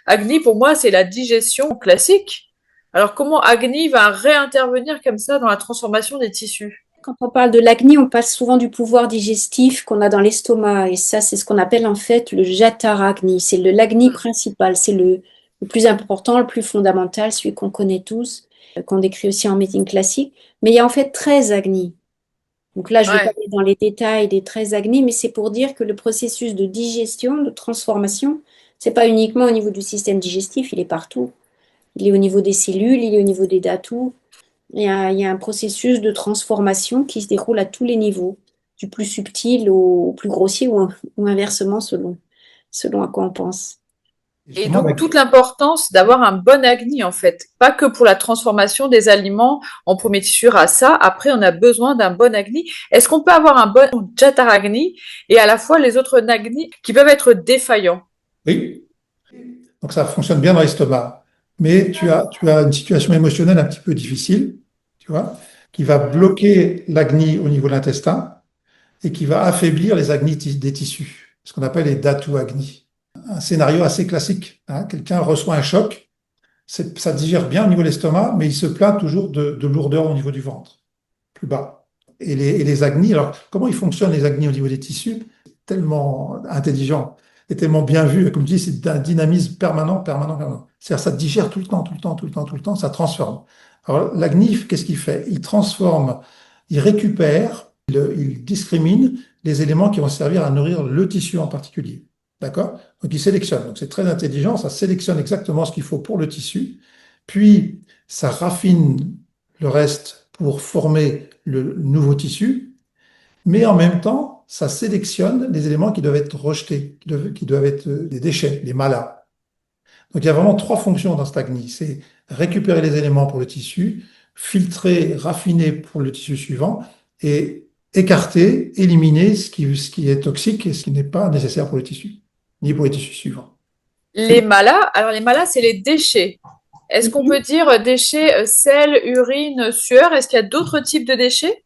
Agni, pour moi, c'est la digestion classique. Alors, comment Agni va réintervenir comme ça dans la transformation des tissus? Quand on parle de l'agni, on parle souvent du pouvoir digestif qu'on a dans l'estomac. Et ça, c'est ce qu'on appelle en fait le jataragni. L'agni principal. C'est le plus important, le plus fondamental, celui qu'on connaît tous. qu'on décrit aussi en médecine classique. Mais il y a en fait 13 agnis. Donc là, je ne vais pas Ouais. aller dans les détails des 13 agnis, mais c'est pour dire que le processus de digestion, de transformation, c'est pas uniquement au niveau du système digestif, il est partout. Il est au niveau des cellules, il est au niveau des datus. Il y a un processus de transformation qui se déroule à tous les niveaux, du plus subtil au plus grossier ou inversement selon à quoi on pense. Et Justement, donc, toute l'importance d'avoir un bon agni, en fait. Pas que pour la transformation des aliments en premier tissu rasa. Après, on a besoin d'un bon agni. Est-ce qu'on peut avoir un bon jataragni et à la fois les autres nagni qui peuvent être défaillants? oui, donc ça fonctionne bien dans l'estomac. Mais tu as une situation émotionnelle un petit peu difficile, tu vois, qui va bloquer l'agni au niveau de l'intestin et qui va affaiblir les agnis des tissus, ce qu'on appelle les datu agni. Un scénario assez classique, hein. Quelqu'un reçoit un choc, ça digère bien au niveau de l'estomac, mais il se plaint toujours de lourdeur au niveau du ventre, plus bas. Et les agnis, alors comment ils fonctionnent les agnis au niveau des tissus? Tellement intelligent et tellement bien vu, comme je dis, c'est un dynamisme permanent, permanent, permanent. C'est-à-dire ça digère tout le temps, tout le temps, tout le temps, tout le temps, ça transforme. Alors l'agni, qu'est-ce qu'il fait? Il transforme, il récupère, il discrimine les éléments qui vont servir à nourrir le tissu en particulier. D'accord? Donc il sélectionne. Donc c'est très intelligent, ça sélectionne exactement ce qu'il faut pour le tissu, puis ça raffine le reste pour former le nouveau tissu, mais en même temps, ça sélectionne les éléments qui doivent être rejetés, qui doivent être des déchets, des malas. Donc il y a vraiment trois fonctions dans Stagni. C'est récupérer les éléments pour le tissu, filtrer, raffiner pour le tissu suivant, et écarter, éliminer ce qui est toxique et ce qui n'est pas nécessaire pour le tissu, ni pour les tissus suivants. Les malas, alors les malas, c'est les déchets. Est-ce qu'on Mhm. peut dire déchets, sel, urine, sueur? Est-ce qu'il y a d'autres types de déchets?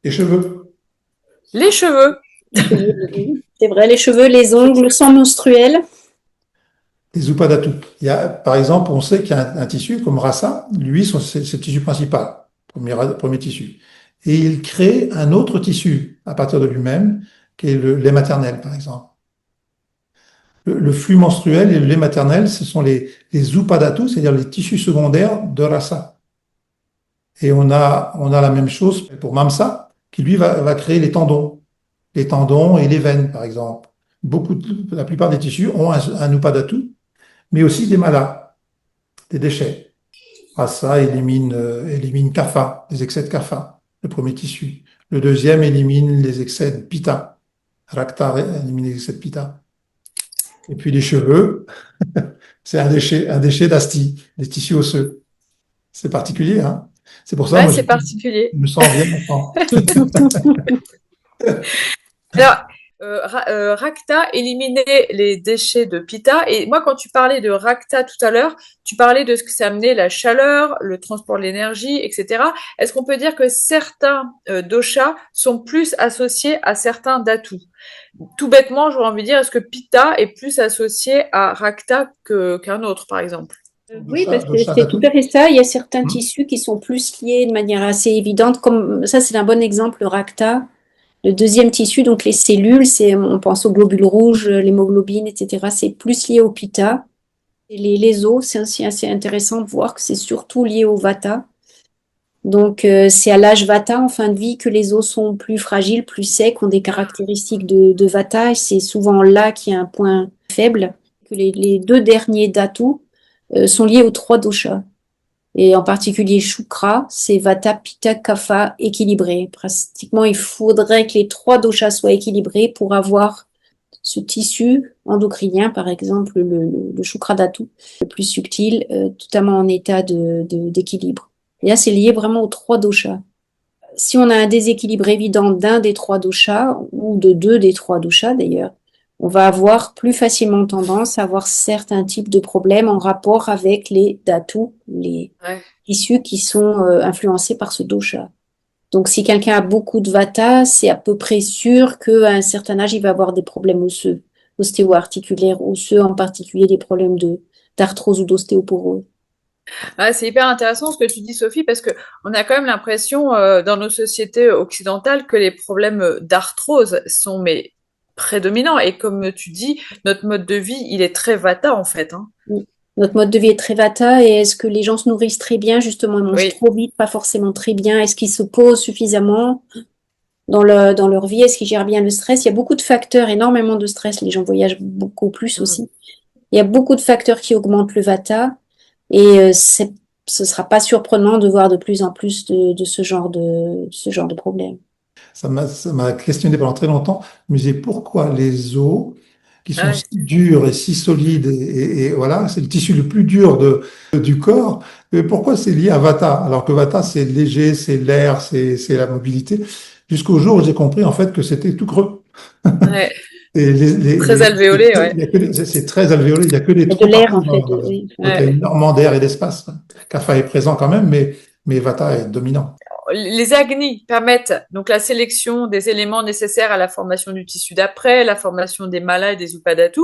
Les cheveux, Les cheveux. Les cheveux, oui. C'est vrai, les cheveux, les ongles, le sang menstruel. les upadatu. Par exemple, on sait qu'il y a un tissu comme rasa, lui, c'est le tissu principal, premier tissu. Et il crée un autre tissu à partir de lui-même, qui est le lait maternel, par exemple. Le flux menstruel et le lait maternel, ce sont les upadatu, c'est-à-dire les tissus secondaires de rasa. Et on a la même chose pour mamsa, qui lui va créer les tendons et les veines, par exemple. La plupart des tissus ont un upadatu, mais aussi des malas, des déchets. Rasa élimine kapha, les excès de kapha, le premier tissu. Le deuxième élimine les excès de pitta. Rakta élimine les excès de pitta. Et puis les cheveux, c'est un déchet d'asti, des tissus osseux. C'est particulier, hein? C'est pour ça, Ouais, moi, c'est particulier. je me sens bien enfant. Alors, Rakta, éliminer les déchets de Pitta. Et moi, quand tu parlais de Rakta tout à l'heure, tu parlais de ce que ça amenait, la chaleur, le transport de l'énergie, etc. Est-ce qu'on peut dire que certains doshas sont plus associés à certains dhatus? Tout bêtement, j'aurais envie de dire, est-ce que Pitta est plus associé à Rakta qu'un autre, par exemple? Oui, parce que Dosha c'est tout Dhatu. à fait ça. Il y a certains Hmm. tissus qui sont plus liés de manière assez évidente, comme ça, c'est un bon exemple, le racta. Le deuxième tissu, donc les cellules, on pense aux globules rouges, l'hémoglobine, etc. C'est plus lié au pitta. Et les os, c'est aussi assez intéressant de voir que c'est surtout lié au vata. Donc, c'est à l'âge vata, en fin de vie, que les os sont plus fragiles, plus secs, ont des caractéristiques de vata. Et c'est souvent là qu'il y a un point faible. Que les deux derniers dhatus sont liés aux trois doshas. Et en particulier Shukra, c'est Vata, Pitta, Kapha équilibré. Pratiquement, il faudrait que les trois doshas soient équilibrés pour avoir ce tissu endocrinien, par exemple le Shukra Dhatu, le plus subtil, totalement en état d'équilibre. Et là, c'est lié vraiment aux trois doshas. Si on a un déséquilibre évident d'un des trois doshas, ou de deux des trois doshas d'ailleurs, on va avoir plus facilement tendance à avoir certains types de problèmes en rapport avec les dhatus, les Ouais. tissus qui sont influencés par ce dosha. Donc, si quelqu'un a beaucoup de vata, c'est à peu près sûr qu'à un certain âge, il va avoir des problèmes osseux, ostéo-articulaires, osseux, en particulier des problèmes d'arthrose ou d'ostéoporose. Ah, c'est hyper intéressant ce que tu dis, Sophie, parce que on a quand même l'impression dans nos sociétés occidentales que les problèmes d'arthrose sont prédominants. Et comme tu dis, notre mode de vie, il est très vata en fait, hein. Notre mode de vie est très vata et est-ce que les gens se nourrissent très bien, justement, ils mangent Oui, trop vite, pas forcément très bien, est-ce qu'ils se posent suffisamment dans leur vie, est-ce qu'ils gèrent bien le stress? Il y a beaucoup de facteurs, énormément de stress, les gens voyagent beaucoup plus mm. aussi. Il y a beaucoup de facteurs qui augmentent le vata et ce sera pas surprenant de voir de plus en plus de ce genre de problème. Ça m'a questionné pendant très longtemps. Je me disais pourquoi les os, qui sont Ouais, si durs et si solides, et voilà, c'est le tissu le plus dur du corps, pourquoi c'est lié à Vata? Alors que Vata, c'est léger, c'est l'air, c'est la mobilité. Jusqu'au jour où j'ai compris en fait que c'était tout creux. ouais. Et Très alvéolé, ouais. il y a que c'est très alvéolé, il y a que des Il y a de trous l'air, partout. en fait, oui. Donc il y a Ouais. énormément d'air et d'espace. Kapha est présent quand même, mais Vata est dominant. Les agnis permettent donc la sélection des éléments nécessaires à la formation du tissu d'après, la formation des malas et des upadatu.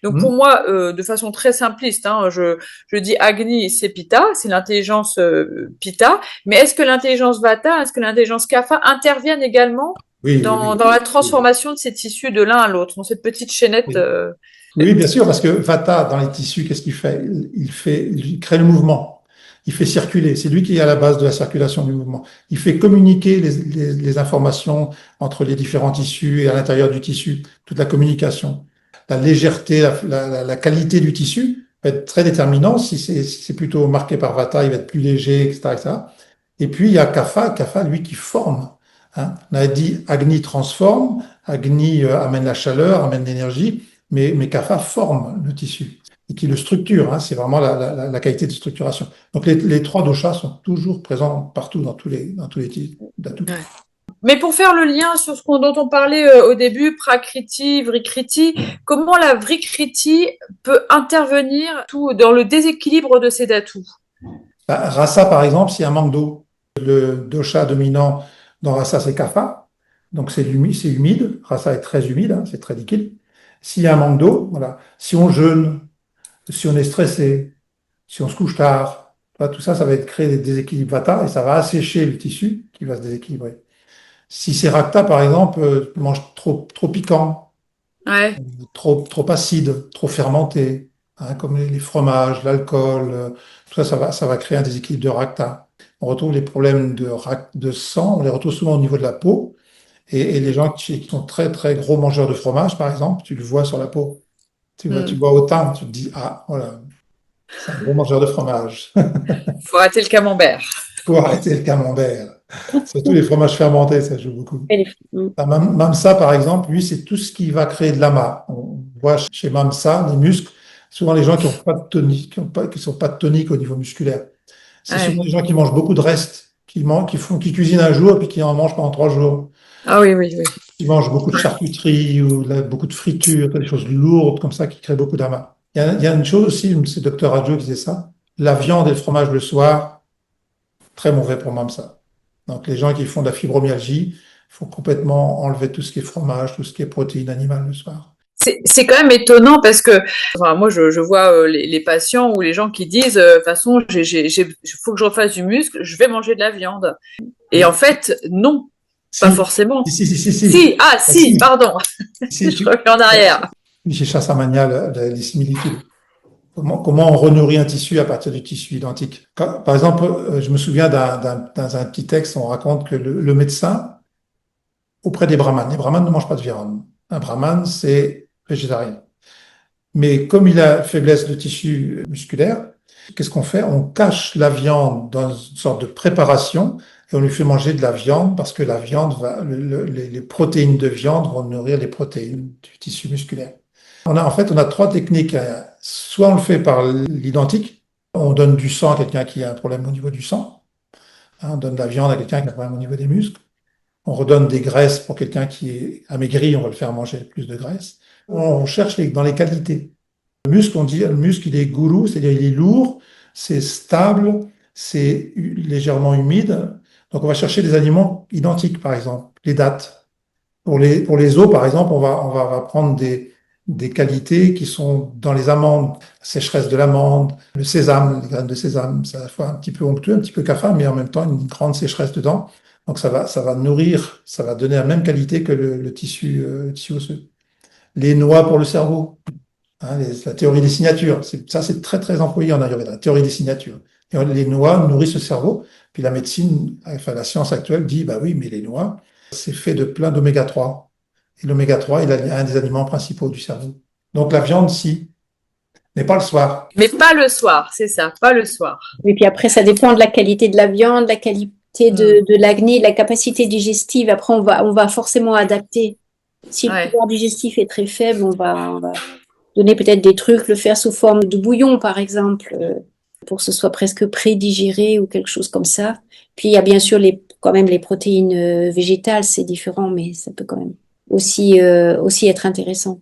Donc pour Hmm. moi, de façon très simpliste, hein, je dis agni, c'est pitta, c'est l'intelligence pitta. Mais est-ce que l'intelligence vata, est-ce que l'intelligence kapha interviennent également Oui, oui, dans la oui. transformation de ces tissus de l'un à l'autre, dans cette petite chaînette? Oui. Oui, bien sûr, parce que Vata, dans les tissus, qu'est-ce qu'il fait? Il crée le mouvement. Il fait circuler. C'est lui qui est à la base de la circulation du mouvement. Il fait communiquer les informations entre les différents tissus et à l'intérieur du tissu, toute la communication. La légèreté, la qualité du tissu va être très déterminant. Si c'est plutôt marqué par Vata, il va être plus léger, etc., etc. Et puis, il y a Kapha, Kapha, lui, qui forme. Hein. On a dit Agni transforme, Agni amène la chaleur, amène l'énergie, mais Kapha forme le tissu et qui le structure. Hein. C'est vraiment la qualité de structuration. Donc, les trois doshas sont toujours présents partout, dans tous les d'atouts. Ouais. Mais pour faire le lien sur dont on parlait au début, prakriti, vrikriti, comment la vrikriti peut intervenir tout dans le déséquilibre de ces datus? Bah, Rasa, par exemple, s'il y a un manque d'eau, le dosha dominant dans Rasa, c'est Kapha. Donc, c'est humide. Rasa est très humide, hein, c'est très liquide. S'il y a un manque d'eau, voilà. Si on jeûne, si on est stressé, si on se couche tard, tout ça, ça va être créer des déséquilibres vata et ça va assécher le tissu qui va se déséquilibrer. Si c'est rakta, par exemple, mange trop piquant, Ouais, trop acide, trop fermenté, hein, comme les fromages, l'alcool, tout ça, ça va créer un déséquilibre de rakta. On retrouve les problèmes de sang, on les retrouve souvent au niveau de la peau. Et les gens qui sont très, très gros mangeurs de fromage, par exemple, tu le vois sur la peau. Tu vois au teint, tu te dis, ah, voilà, c'est un gros mangeur de fromage. faut rater le camembert. Faut arrêter le camembert. Surtout les fromages fermentés, ça joue beaucoup. Mm. Ah, Mamsa, par exemple, lui, c'est tout ce qui va créer de l'amas. On voit chez Mamsa, les muscles, souvent les gens qui ont pas de tonique, qui sont pas de tonique au niveau musculaire. C'est souvent Ouais. les gens qui mangent beaucoup de restes, qui cuisinent un jour et puis qui en mangent pendant 3 jours. Ah oui, oui, oui. Qui mangent beaucoup de charcuterie ou beaucoup de fritures, des choses lourdes comme ça qui créent beaucoup d'amas. Il y a une chose aussi, c'est Docteur Adjo qui disait ça, la viande et le fromage le soir, très mauvais pour Mamsa. Donc les gens qui font de la fibromyalgie, il faut complètement enlever tout ce qui est fromage, tout ce qui est protéines animales le soir. C'est quand même étonnant parce que enfin, moi je vois les patients ou les gens qui disent de toute façon faut que je refasse du muscle, je vais manger de la viande. Et en fait non, pas Si, forcément. si, si, si, si, Si, ah si, si, pardon, si, je reviens en arrière. chez Chassamania, les similitudes. Comment on renourrit un tissu à partir du tissu identique? Par exemple, je me souviens dans un petit texte, on raconte que le médecin, auprès des brahmanes, les brahmanes ne mangent pas de viande. Un brahmane, c'est végétarien. Mais comme il a faiblesse de tissu musculaire, qu'est-ce qu'on fait? On cache la viande dans une sorte de préparation et on lui fait manger de la viande parce que la viande les protéines de viande vont nourrir les protéines du tissu musculaire. En fait, on a trois techniques. Soit on le fait par l'identique, on donne du sang à quelqu'un qui a un problème au niveau du sang. Hein, on donne de la viande à quelqu'un qui a un problème au niveau des muscles. On redonne des graisses pour quelqu'un qui est amaigri, on va le faire manger plus de graisse. On cherche dans les qualités. Le muscle, on dit, le muscle, il est gourou, c'est-à-dire il est lourd, c'est stable, c'est légèrement humide. Donc on va chercher des aliments identiques, par exemple, les dattes. Pour les os, par exemple, on va prendre des qualités qui sont dans les amandes, la sécheresse de l'amande, le sésame, les graines de sésame, c'est à la fois un petit peu onctueux, un petit peu cafard, mais en même temps une grande sécheresse dedans. Donc ça va nourrir, ça va donner la même qualité que le tissu osseux. Les noix pour le cerveau. hein, la théorie des signatures. Ça, c'est très, très employé en Ayurveda, la théorie des signatures. Et les noix nourrissent le cerveau. Puis la médecine, enfin la science actuelle dit, bah oui, mais les noix, c'est fait de plein d'oméga 3. Et l'oméga 3, il est un des aliments principaux du cerveau. Donc la viande, si, mais pas le soir. Mais pas le soir, c'est ça, pas le soir. Et puis après, ça dépend de la qualité de la viande, la qualité Hmm. de l'acné, de la capacité digestive. Après, on va forcément adapter. Si le Ouais. pouvoir digestif est très faible, on va donner peut-être des trucs, le faire sous forme de bouillon, par exemple, pour que ce soit presque pré-digéré ou quelque chose comme ça. Puis il y a bien sûr quand même les protéines végétales, c'est différent, mais ça peut quand même aussi être intéressant.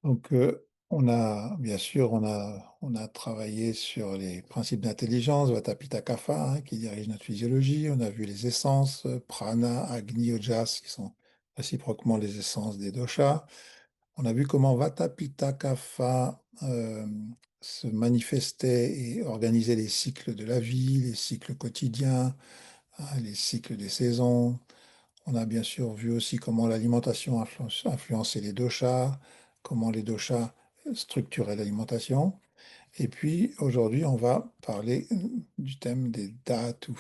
Donc, bien sûr, on a travaillé sur les principes d'intelligence, Vata Pitta Kapha, hein, qui dirigent notre physiologie. On a vu les essences, Prana, Agni, Ojas, qui sont réciproquement les essences des doshas. On a vu comment Vata Pitta Kapha se manifestait et organisait les cycles de la vie, les cycles quotidiens, hein, les cycles des saisons. On a bien sûr vu aussi comment l'alimentation influençait les doshas, comment les doshas structuraient l'alimentation. Et puis aujourd'hui, on va parler du thème des dhātus.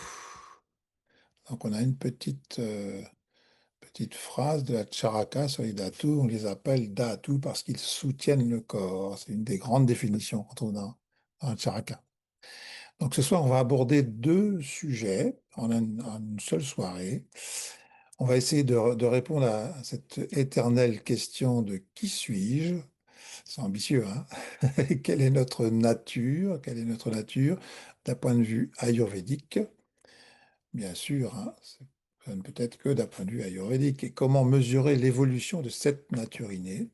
Donc on a une petite phrase de la Charaka sur les dhātus. On les appelle dhātus parce qu'ils soutiennent le corps. C'est une des grandes définitions qu'on trouve dans la Charaka. Donc ce soir, on va aborder deux sujets en une seule soirée. On va essayer de répondre à cette éternelle question de qui suis-je? C'est ambitieux, hein? Quelle est notre nature? Quelle est notre nature d'un point de vue ayurvédique? Bien sûr, hein, ça ne peut être que d'un point de vue ayurvédique. Et comment mesurer l'évolution de cette nature innée?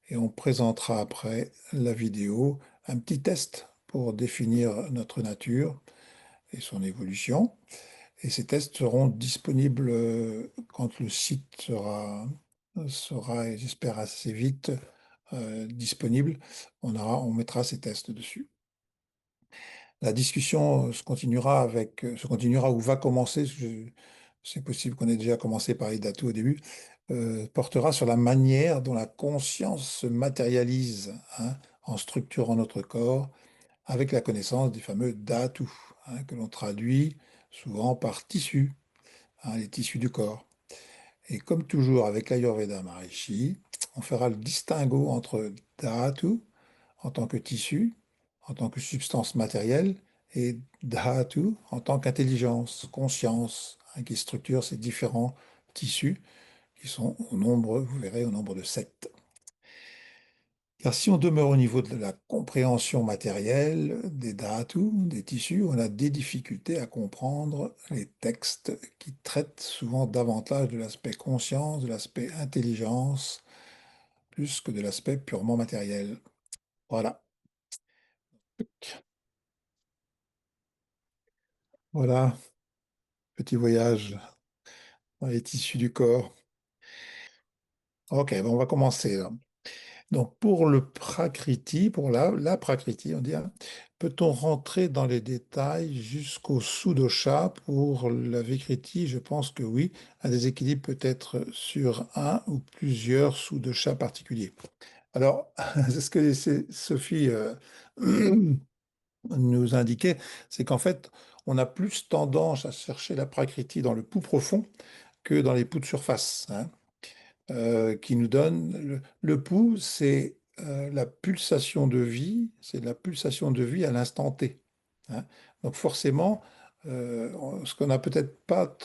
Et on présentera après la vidéo un petit test pour définir notre nature et son évolution. Et ces tests seront disponibles quand le site sera, et j'espère assez vite, disponible. On mettra ces tests dessus. La discussion se continuera ou va commencer, c'est possible qu'on ait déjà commencé par Idatu au début, portera sur la manière dont la conscience se matérialise, hein, en structurant notre corps avec la connaissance des fameux Dhatu, hein, que l'on traduit souvent par tissu, hein, les tissus du corps. Et comme toujours avec l'Ayurveda Maharishi, on fera le distinguo entre Dhatu en tant que tissu, en tant que substance matérielle, et Dhatu en tant qu'intelligence, conscience, hein, qui structure ces différents tissus qui sont au nombre, vous verrez, au nombre de 7. Car si on demeure au niveau de la compréhension matérielle des dhātus, des tissus, on a des difficultés à comprendre les textes qui traitent souvent davantage de l'aspect conscience, de l'aspect intelligence, plus que de l'aspect purement matériel. Voilà. Voilà, petit voyage dans les tissus du corps. Ok, bon, on va commencer là. Donc, pour le Prakriti, pour la Prakriti, on dit, hein, peut-on rentrer dans les détails jusqu'au Sudosha? Pour la Vikriti, je pense que oui. Un déséquilibre peut être sur un ou plusieurs Sudoshas particuliers. Alors, c'est ce que Sophie nous indiquait, c'est qu'en fait, on a plus tendance à chercher la Prakriti dans le pouls profond que dans les poux de surface, hein, qui nous donne le pouls, c'est la pulsation de vie, c'est la pulsation de vie à l'instant T, hein. Donc forcément, ce qu'on n'a peut-être pas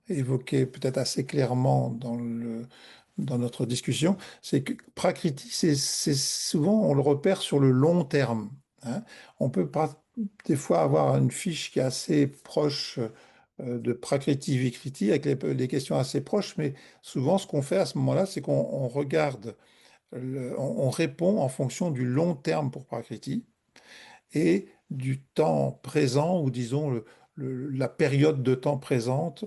évoqué peut-être assez clairement dans notre discussion, c'est que Prakriti, c'est souvent, on le repère sur le long terme, hein. On peut pas des fois avoir une fiche qui est assez proche de Prakriti Vikriti, avec les questions assez proches, mais souvent ce qu'on fait à ce moment-là, c'est qu'on regarde, on répond en fonction du long terme pour Prakriti et du temps présent, ou disons la période de temps présente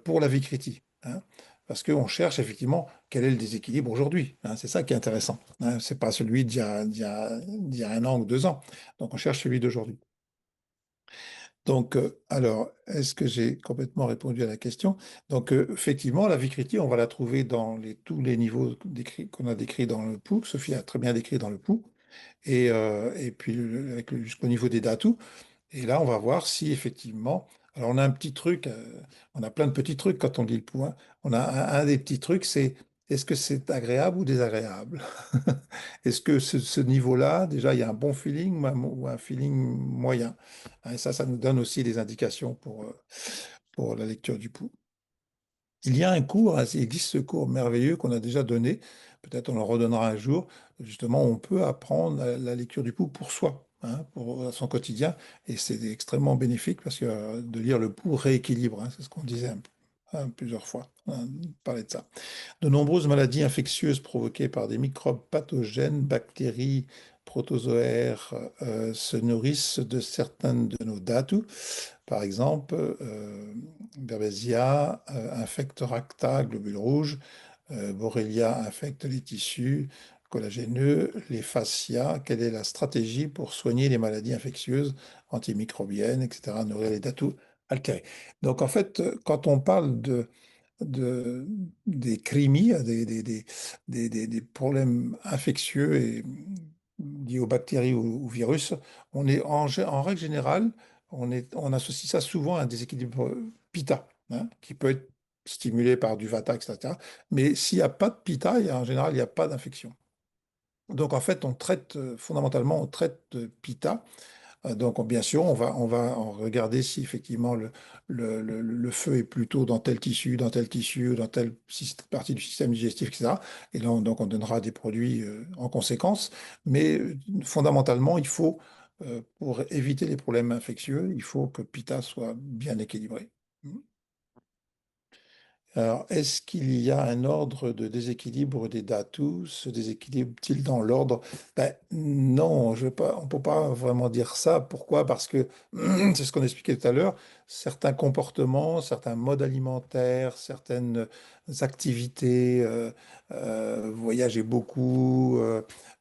pour la vie critique, hein. Parce qu'on cherche effectivement quel est le déséquilibre aujourd'hui, hein. C'est ça qui est intéressant, hein. C'est pas celui d'il y a 1 an ou 2 ans. Donc on cherche celui d'aujourd'hui. Donc, alors, est-ce que j'ai complètement répondu à la question? Donc, effectivement, la vie critique, on va la trouver dans tous les niveaux qu'on a décrits dans le POU, que Sophie a très bien décrit dans le POU, et puis jusqu'au niveau des datus. Et là, on va voir si effectivement, alors on a un petit truc, on a plein de petits trucs quand on dit le POU, hein. On a un des petits trucs, c'est est-ce que c'est agréable ou désagréable? Est-ce que ce niveau-là, déjà, il y a un bon feeling ou un feeling moyen? Hein, et ça nous donne aussi des indications pour la lecture du pouls. Il y a un cours, hein, il existe ce cours merveilleux qu'on a déjà donné, peut-être on le redonnera un jour, justement, on peut apprendre la lecture du pouls pour soi, hein, pour son quotidien, et c'est extrêmement bénéfique parce que de lire le pouls rééquilibre, hein, c'est ce qu'on disait plusieurs fois, hein, on parlait de ça. De nombreuses maladies infectieuses provoquées par des microbes pathogènes, bactéries, protozoaires, se nourrissent de certaines de nos datus. Par exemple, Berbesia infecte Racta, globules rouges, Borrelia infecte les tissus collagéneux, les fascias. Quelle est la stratégie pour soigner les maladies infectieuses antimicrobiennes, etc., nourrir les datus altérés? Donc en fait, quand on parle des crimies, des problèmes infectieux et liés aux bactéries ou aux virus, on est en règle générale, on associe ça souvent à un déséquilibre pitta, hein, qui peut être stimulé par du vata, etc. Mais s'il n'y a pas de pitta, en général, il n'y a pas d'infection. Donc en fait, fondamentalement, on traite pitta. Donc, bien sûr, on va en regarder si effectivement le feu est plutôt dans tel tissu, dans telle partie du système digestif, etc. Et là, donc, on donnera des produits en conséquence. Mais fondamentalement, pour éviter les problèmes infectieux, il faut que Pitta soit bien équilibré. Alors, est-ce qu'il y a un ordre de déséquilibre des datus? Se déséquilibre-t-il dans l'ordre? Ben, non, on ne peut pas vraiment dire ça. Pourquoi? Parce que, c'est ce qu'on expliquait tout à l'heure, certains comportements, certains modes alimentaires, certaines activités, voyager beaucoup,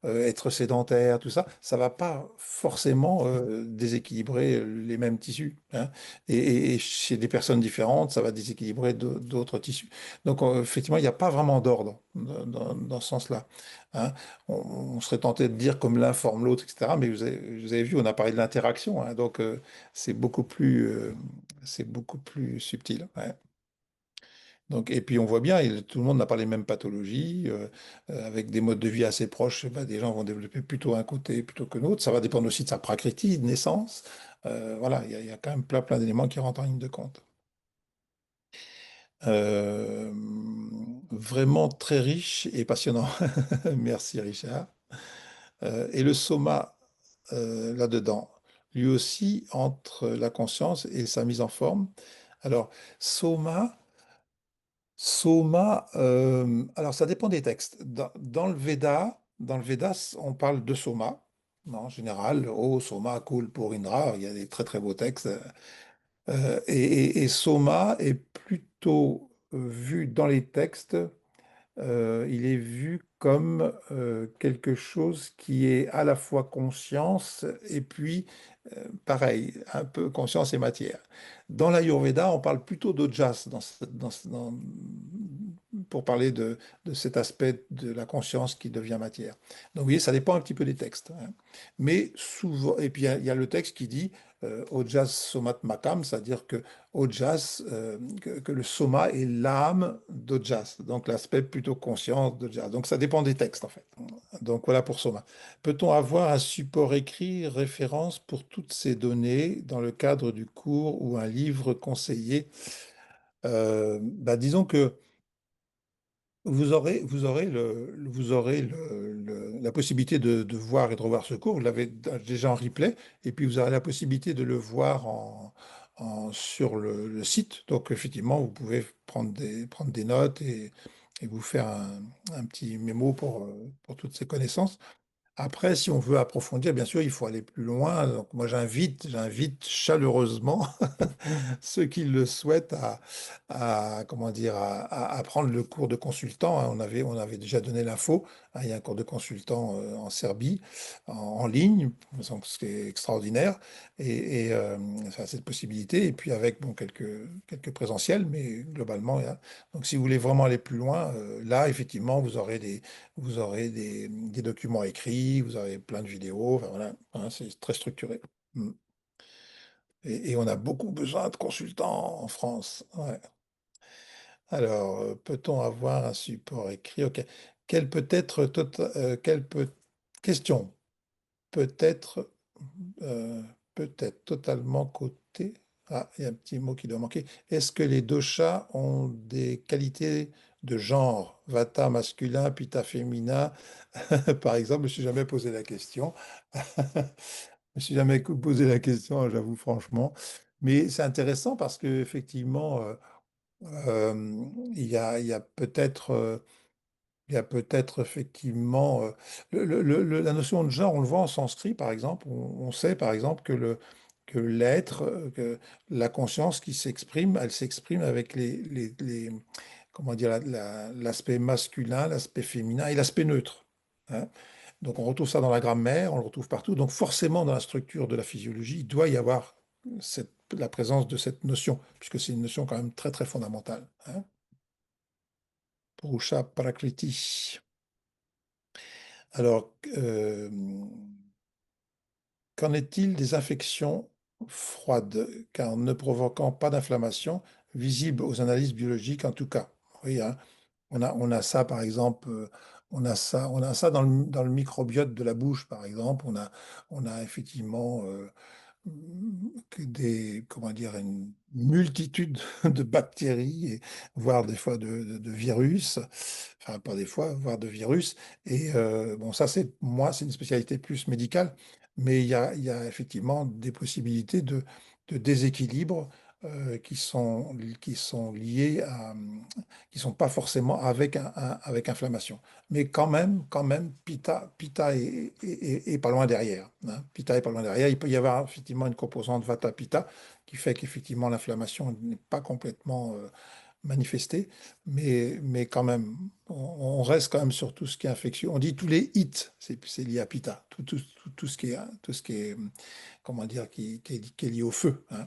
être sédentaire, tout ça, ça va pas forcément déséquilibrer les mêmes tissus, hein. Et chez des personnes différentes, ça va déséquilibrer d'autres tissus. Donc, effectivement, il n'y a pas vraiment d'ordre dans ce sens-là, hein. On serait tenté de dire comme l'un forme l'autre, etc. Mais vous avez vu, on a parlé de l'interaction, hein. Donc, c'est beaucoup plus subtil, ouais. Donc, et puis on voit bien, tout le monde n'a pas les mêmes pathologies, avec des modes de vie assez proches. Ben, des gens vont développer plutôt un côté plutôt que l'autre. Ça va dépendre aussi de sa prakriti, de naissance. Voilà, il y a quand même plein d'éléments qui rentrent en ligne de compte. Euh, Vraiment très riche et passionnant. Merci Richard. Et le soma là-dedans, lui aussi entre la conscience et sa mise en forme. Alors, soma. Soma, alors ça dépend des textes. Dans le Veda, on parle de Soma, non, en général, oh Soma, cool pour Indra, il y a des très très beaux textes. Et Soma est plutôt vu dans les textes, il est vu comme quelque chose qui est à la fois conscience et puis, pareil, un peu conscience et matière. Dans l'Ayurveda, on parle plutôt d'ojas pour parler de cet aspect de la conscience qui devient matière. Donc, vous voyez, ça dépend un petit peu des textes, hein. Mais souvent, et puis il y a le texte qui dit ojas somat makam, c'est-à-dire que ojas, que le soma est l'âme d'ojas, donc l'aspect plutôt conscient d'ojas. Donc, ça dépend des textes, en fait. Donc, voilà pour soma. Peut-on avoir un support écrit référence pour toutes ces données dans le cadre du cours ou un livre conseillé? Bah, disons que la possibilité de voir et de revoir ce cours. Vous l'avez déjà en replay, et puis vous aurez la possibilité de le voir sur le site. Donc, effectivement, vous pouvez prendre des notes et vous faire un petit mémo pour toutes ces connaissances. Après, si on veut approfondir, bien sûr, il faut aller plus loin. Donc, moi, j'invite chaleureusement ceux qui le souhaitent comment dire, à prendre le cours de consultant, hein. On avait déjà donné l'info, hein. Il y a un cours de consultant en Serbie, en ligne, donc ce qui est extraordinaire. Ça a cette possibilité. Et puis avec bon, quelques présentiels, mais globalement, hein. Donc, si vous voulez vraiment aller plus loin, là, effectivement, vous aurez des documents écrits, vous aurez plein de vidéos, enfin, voilà, hein, c'est très structuré. Mm. Et on a beaucoup besoin de consultants en France. Ouais. Alors, peut-on avoir un support écrit? Ok. Quelle peut être question peut-être peut-être totalement cotée. Ah, il y a un petit mot qui doit manquer. Est-ce que les doshas ont des qualités de genre, vata masculin, pitta féminin? Par exemple, je me suis jamais posé la question. Je me suis jamais posé la question, j'avoue franchement. Mais c'est intéressant parce que effectivement, il y a peut-être effectivement la notion de genre, on le voit en sanskrit par exemple, on sait par exemple que l'être, que la conscience qui s'exprime, elle s'exprime avec comment dire, l'aspect masculin, l'aspect féminin et l'aspect neutre, hein. Donc on retrouve ça dans la grammaire, on le retrouve partout. Donc forcément dans la structure de la physiologie, il doit y avoir la présence de cette notion, puisque c'est une notion quand même très très fondamentale, hein. Purusha Prakriti. Alors, qu'en est-il des infections froides, car ne provoquant pas d'inflammation visible aux analyses biologiques en tout cas? Oui, hein. On a ça par exemple, on a ça dans le microbiote de la bouche par exemple. On a effectivement comment dire, une multitude de bactéries, voire des fois de virus, enfin pas des fois, voire de virus. Et bon, ça c'est une spécialité plus médicale, mais il y a effectivement des possibilités de déséquilibre qui sont liées qui sont pas forcément avec inflammation. Mais quand même, Pitta est pas loin derrière, hein. Pitta est pas loin derrière. Il peut y avoir effectivement une composante Vata Pitta qui fait qu'effectivement l'inflammation n'est pas complètement manifestée, mais quand même, on reste quand même sur tout ce qui est infectieux. On dit tous les hits, c'est lié à Pitta. Tout ce qui est, comment dire, qui est lié au feu, hein.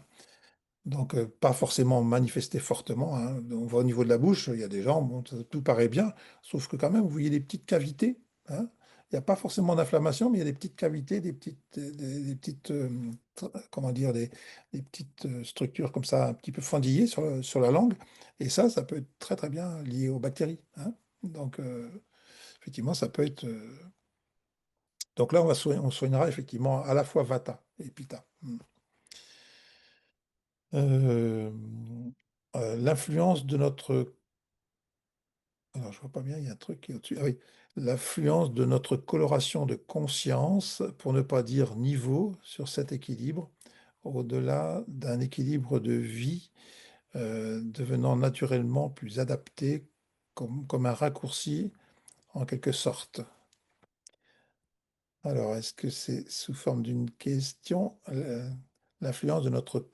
Donc, pas forcément manifesté fortement, hein. On voit au niveau de la bouche, il y a des gens, bon, tout paraît bien, sauf que quand même, vous voyez des petites cavités, hein. Il n'y a pas forcément d'inflammation, mais il y a des petites cavités, des petites, comment dire, des petites structures comme ça, un petit peu fendillées sur la langue. Et ça peut être très très bien lié aux bactéries, hein. Donc, effectivement, ça peut être. Donc là, on soignera effectivement à la fois Vata et Pitta. Euh, L'influence de notre... Alors, je vois pas bien, il y a un truc qui est au-dessus. Ah oui, l'influence de notre coloration de conscience, pour ne pas dire niveau, sur cet équilibre, au-delà d'un équilibre de vie devenant naturellement plus adapté, comme un raccourci en quelque sorte. Alors, est-ce que c'est sous forme d'une question, l'influence de notre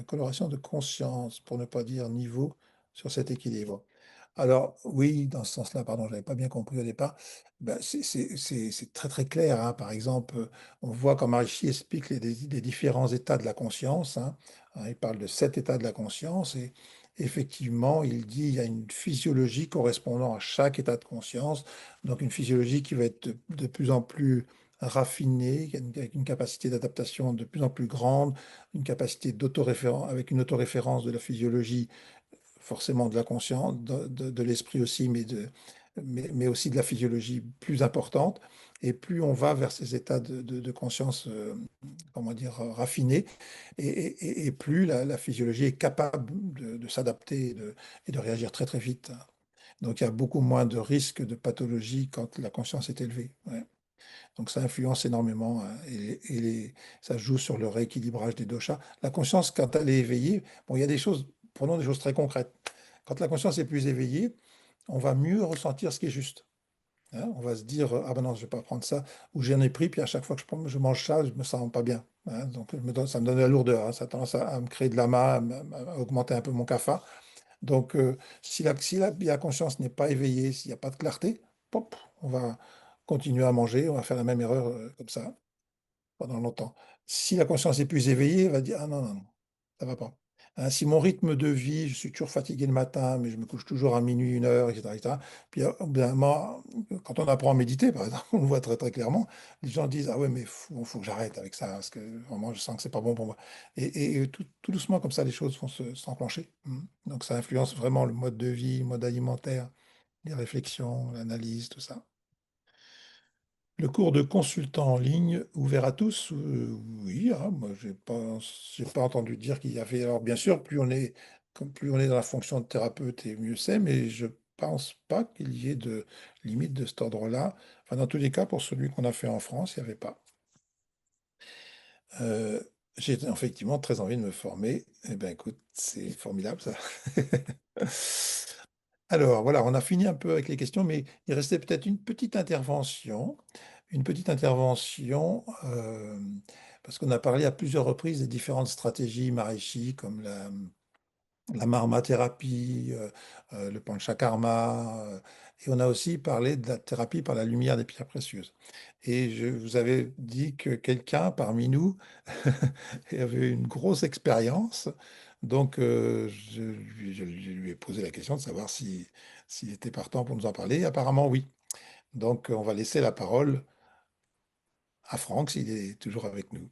coloration de conscience, pour ne pas dire niveau, sur cet équilibre? Alors, oui, dans ce sens-là, pardon, je n'avais pas bien compris au départ. Ben, c'est très très clair, hein. Par exemple, on voit quand Maharishi explique les différents états de la conscience, hein. Il parle de 7 états de la conscience et effectivement, il dit il y a une physiologie correspondant à chaque état de conscience. Donc, une physiologie qui va être de plus en plus raffinée, avec une capacité d'adaptation de plus en plus grande, une capacité d'autoréférence, avec une autoréférence de la physiologie forcément de la conscience, de l'esprit aussi, mais aussi de la physiologie plus importante. Et plus on va vers ces états de conscience, comment dire, raffinés, et plus la physiologie est capable de s'adapter et de réagir très très vite. Donc il y a beaucoup moins de risques de pathologie quand la conscience est élevée. Ouais. Donc ça influence énormément, hein, ça joue sur le rééquilibrage des doshas. La conscience, quand elle est éveillée, bon, il y a des choses, prenons des choses très concrètes. Quand la conscience est plus éveillée, on va mieux ressentir ce qui est juste. Hein. On va se dire, ah ben non, je vais pas prendre ça, ou j'en ai pris, puis à chaque fois que je mange ça, je me sens pas bien. Hein. Donc ça me donne de la lourdeur, hein. Ça a tendance à me créer de l'amas, à augmenter un peu mon cafard. Donc si la conscience n'est pas éveillée, s'il n'y a pas de clarté, pop, on va continuer à manger, on va faire la même erreur comme ça pendant longtemps. Si la conscience est plus éveillée, elle va dire, ah non, non, non, ça va pas. Hein, si mon rythme de vie, je suis toujours fatigué le matin, mais je me couche toujours à minuit, 1 heure, etc., etc. Puis, au bout d'un moment, quand on apprend à méditer, par exemple, on le voit très très clairement, les gens disent, ah ouais, mais faut que j'arrête avec ça, parce que vraiment, je sens que c'est pas bon pour moi. Et tout doucement, comme ça, les choses vont s'enclencher. Donc, ça influence vraiment le mode de vie, le mode alimentaire, les réflexions, l'analyse, tout ça. Le cours de consultant en ligne ouvert à tous, oui, hein, moi j'ai pas entendu dire qu'il y avait. Alors bien sûr, plus on est dans la fonction de thérapeute et mieux c'est, mais je pense pas qu'il y ait de limite de cet ordre-là. Enfin, dans tous les cas, pour celui qu'on a fait en France, il n'y avait pas. Euh, j'ai effectivement très envie de me former. Eh bien, écoute, c'est formidable ça. Alors voilà, on a fini un peu avec les questions, mais il restait peut-être une petite intervention, parce qu'on a parlé à plusieurs reprises des différentes stratégies Maharishi, comme la marmathérapie, le panchakarma, et on a aussi parlé de la thérapie par la lumière des pierres précieuses. Et je vous avais dit que quelqu'un parmi nous avait une grosse expérience, donc je lui ai posé la question de savoir s'il était partant pour nous en parler. Apparemment, oui. Donc, on va laisser la parole à Franck s'il est toujours avec nous.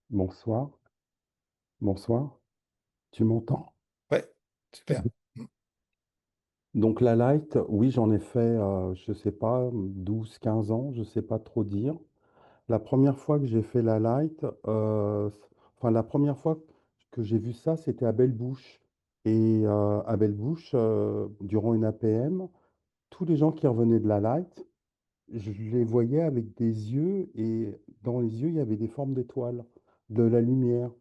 Bonsoir, bonsoir, tu m'entends? Ouais, super. Donc la light, oui, j'en ai fait, je sais pas, 12, 15 ans, je sais pas trop dire. La première fois que j'ai fait la light, enfin la première fois que j'ai vu ça, c'était à Belle-Bouche. Et à Belle-Bouche, durant une APM, tous les gens qui revenaient de la light, je les voyais avec des yeux et dans les yeux, il y avait des formes d'étoiles, de la lumière.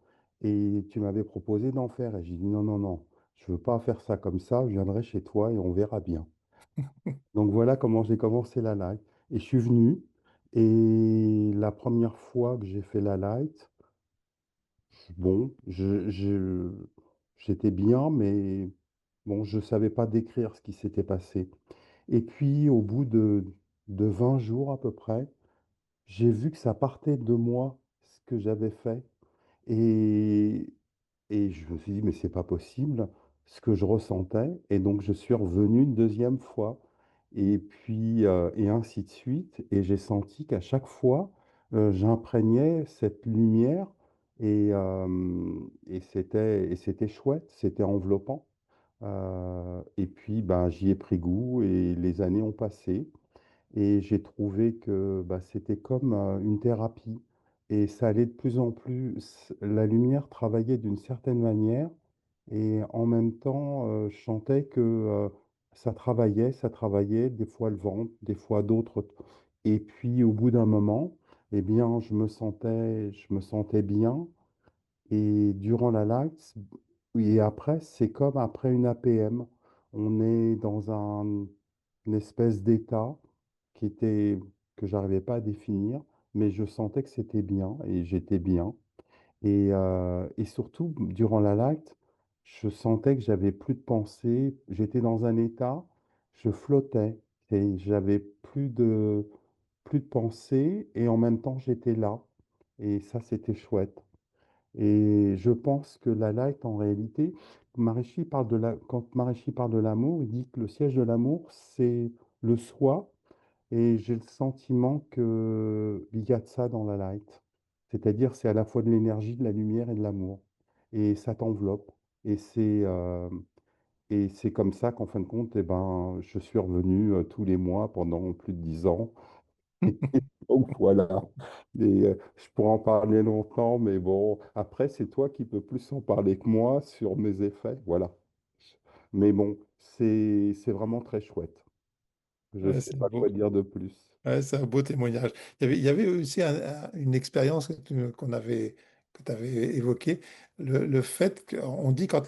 Et tu m'avais proposé d'en faire. Et j'ai dit non, non, non, je veux pas faire ça comme ça. Je viendrai chez toi et on verra bien. Donc voilà comment j'ai commencé la light. Et je suis venu. Et la première fois que j'ai fait la light, bon, j'étais bien, mais bon, je savais pas décrire ce qui s'était passé. Et puis, au bout de 20 jours à peu près, j'ai vu que ça partait de moi, ce que j'avais fait. Et, et je me suis dit, mais c'est pas possible, ce que je ressentais. Et donc, je suis revenu une deuxième fois. Et puis, et ainsi de suite. Et j'ai senti qu'à chaque fois, j'imprégnais cette lumière. Et c'était chouette, c'était enveloppant. Et puis, ben, j'y ai pris goût et les années ont passé. Et j'ai trouvé que bah, c'était comme une thérapie. Et ça allait de plus en plus. La lumière travaillait d'une certaine manière. Et en même temps, je sentais que ça travaillait, des fois le ventre, des fois d'autres. Et puis au bout d'un moment, eh bien, je me sentais bien. Et durant la light, oui, et après, c'est comme après une APM. On est dans une espèce d'état qui était, que j'arrivais pas à définir, mais je sentais que c'était bien et j'étais bien. Et surtout, durant la light, je sentais que j'avais plus de pensée. J'étais dans un état, je flottais et j'avais plus de pensée et en même temps, j'étais là. Et ça, c'était chouette. Et je pense que la light, en réalité, quand Maharishi parle de l'amour, il dit que le siège de l'amour, c'est le soi. Et j'ai le sentiment qu'il y a de ça dans la light. C'est-à-dire, c'est à la fois de l'énergie, de la lumière et de l'amour. Et ça t'enveloppe. Et c'est comme ça qu'en fin de compte, eh ben, je suis revenu tous les mois pendant plus de 10 ans. Donc voilà. Je pourrais en parler longtemps, mais bon, après, c'est toi qui peux plus en parler que moi sur mes effets. Voilà. Mais bon, c'est vraiment très chouette. Je ne Ouais, sais c'est pas quoi beau. dire de plus. Ouais, c'est un beau témoignage. Il y avait aussi une expérience qu'on que tu avais évoqué, le fait qu'on dit quand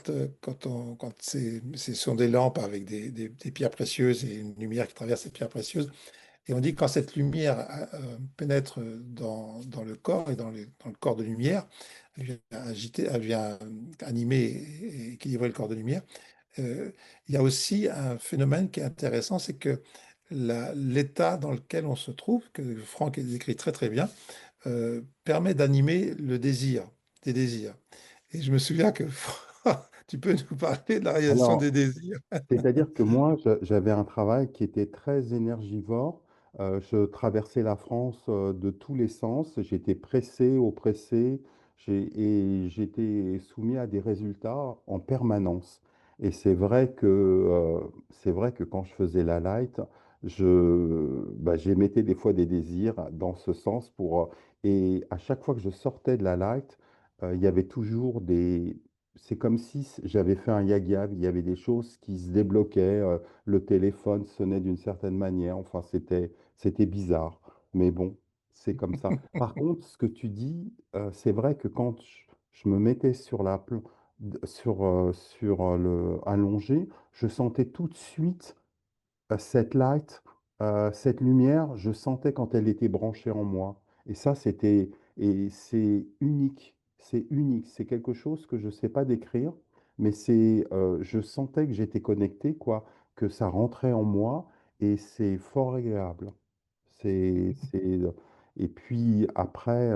ce sont des lampes avec des pierres précieuses et une lumière qui traverse ces pierres précieuses, et on dit que quand cette lumière pénètre dans le corps et dans le corps de lumière, elle vient agiter, elle vient animer et équilibrer le corps de lumière. euh, il y a aussi un phénomène qui est intéressant, c'est que l'état dans lequel on se trouve, que Franck a décrit très très bien, permet d'animer le désir, des désirs. Et je me souviens que tu peux nous parler de la réalisation des Alors, désirs. c'est-à-dire que moi, j'avais un travail qui était très énergivore. Je traversais la France de tous les sens. J'étais pressé, oppressé, et j'étais soumis à des résultats en permanence. Et c'est vrai que quand je faisais la light, j'émettais des fois des désirs dans ce sens et à chaque fois que je sortais de la light, il y avait toujours c'est comme si j'avais fait un yag-yag, il y avait des choses qui se débloquaient, le téléphone sonnait d'une certaine manière, enfin c'était bizarre, mais bon, c'est comme ça. Par contre, ce que tu dis, c'est vrai que quand je me mettais sur le allongé, je sentais tout de suite cette light, cette lumière, je sentais quand elle était branchée en moi. Et ça, et c'est unique. C'est unique. C'est quelque chose que je ne sais pas décrire, mais je sentais que j'étais connecté, quoi, que ça rentrait en moi et c'est fort agréable. C'est, et puis après,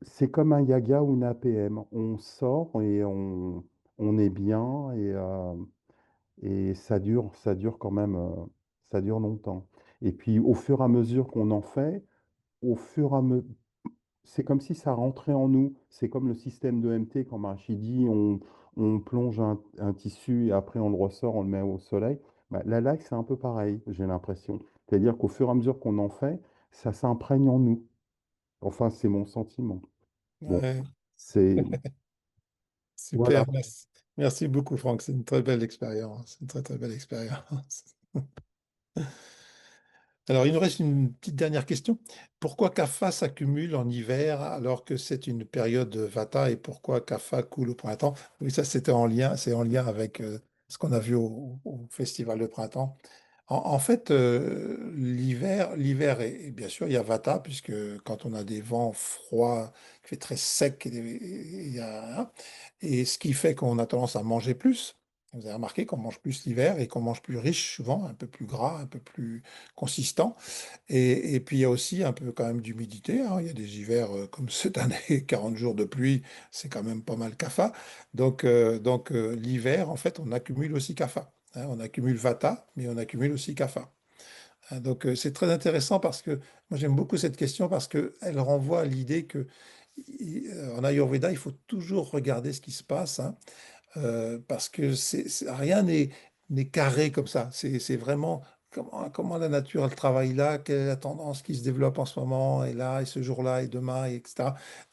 c'est comme un yaga ou une APM. On sort et on est bien et ça dure quand même, ça dure longtemps. Et puis au fur et à mesure qu'on en fait, au fur et à mesure, c'est comme si ça rentrait en nous. C'est comme le système de MT quand Mahachidi, on plonge un tissu et après on le ressort, on le met au soleil. Bah, la laque, c'est un peu pareil, j'ai l'impression. C'est-à-dire qu'au fur et à mesure qu'on en fait, ça s'imprègne en nous. Enfin, c'est mon sentiment. Bon, Ouais, c'est voilà. super, merci. Merci beaucoup, Franck. C'est une très belle expérience. Une très, très belle expérience. Alors, il nous reste une petite dernière question. Pourquoi Kapha s'accumule en hiver alors que c'est une période Vata et pourquoi Kapha coule au printemps? Oui, ça, c'est en lien avec ce qu'on a vu au Festival de printemps. En fait, l'hiver et bien sûr, il y a Vata, puisque quand on a des vents froids, il fait très sec, il y a, hein, et ce qui fait qu'on a tendance à manger plus. Vous avez remarqué qu'on mange plus l'hiver et qu'on mange plus riche souvent, un peu plus gras, un peu plus consistant. Et puis il y a aussi un peu quand même d'humidité, hein. Il y a des hivers comme cette année, 40 jours de pluie, c'est quand même pas mal CAFA. L'hiver, en fait, on accumule aussi CAFA, hein. On accumule Vata, mais on accumule aussi CAFA. Hein. C'est très intéressant parce que moi j'aime beaucoup cette question parce qu'elle renvoie à l'idée que en Ayurveda, il faut toujours regarder ce qui se passe, hein, parce que rien n'est carré comme ça. C'est vraiment comment la nature elle travaille là, quelle est la tendance qui se développe en ce moment, et là, et ce jour-là, et demain, et etc.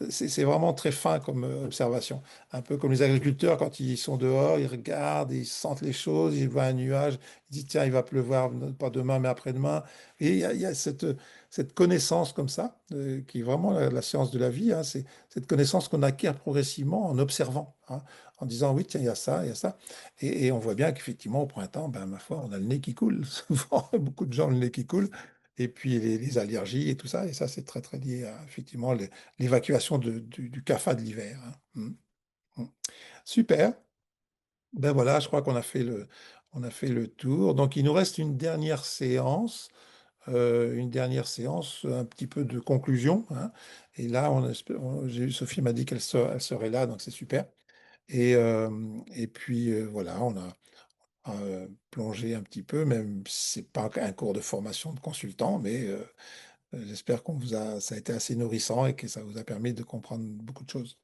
C'est vraiment très fin comme observation. Un peu comme les agriculteurs, quand ils sont dehors, ils regardent, ils sentent les choses, ils voient un nuage, ils disent, tiens, il va pleuvoir, pas demain, mais après-demain. Et il y a cette connaissance comme ça, qui est vraiment la science de la vie, hein. C'est cette connaissance qu'on acquiert progressivement en observant, hein, en disant oui, tiens, il y a ça, il y a ça. Et on voit bien qu'effectivement, au printemps, ben, ma foi, on a le nez qui coule. Souvent, beaucoup de gens ont le nez qui coule. Et puis les allergies et tout ça. Et ça, c'est très, très lié à effectivement l'évacuation du CAFA de l'hiver, hein. Mm. Super. Ben voilà, je crois on a fait le tour. Donc, il nous reste une dernière séance, un petit peu de conclusion, hein. Et là, Sophie m'a dit elle serait là, donc c'est super. Et puis voilà, on a plongé un petit peu, même si c'est pas un cours de formation de consultant, mais j'espère ça a été assez nourrissant et que ça vous a permis de comprendre beaucoup de choses.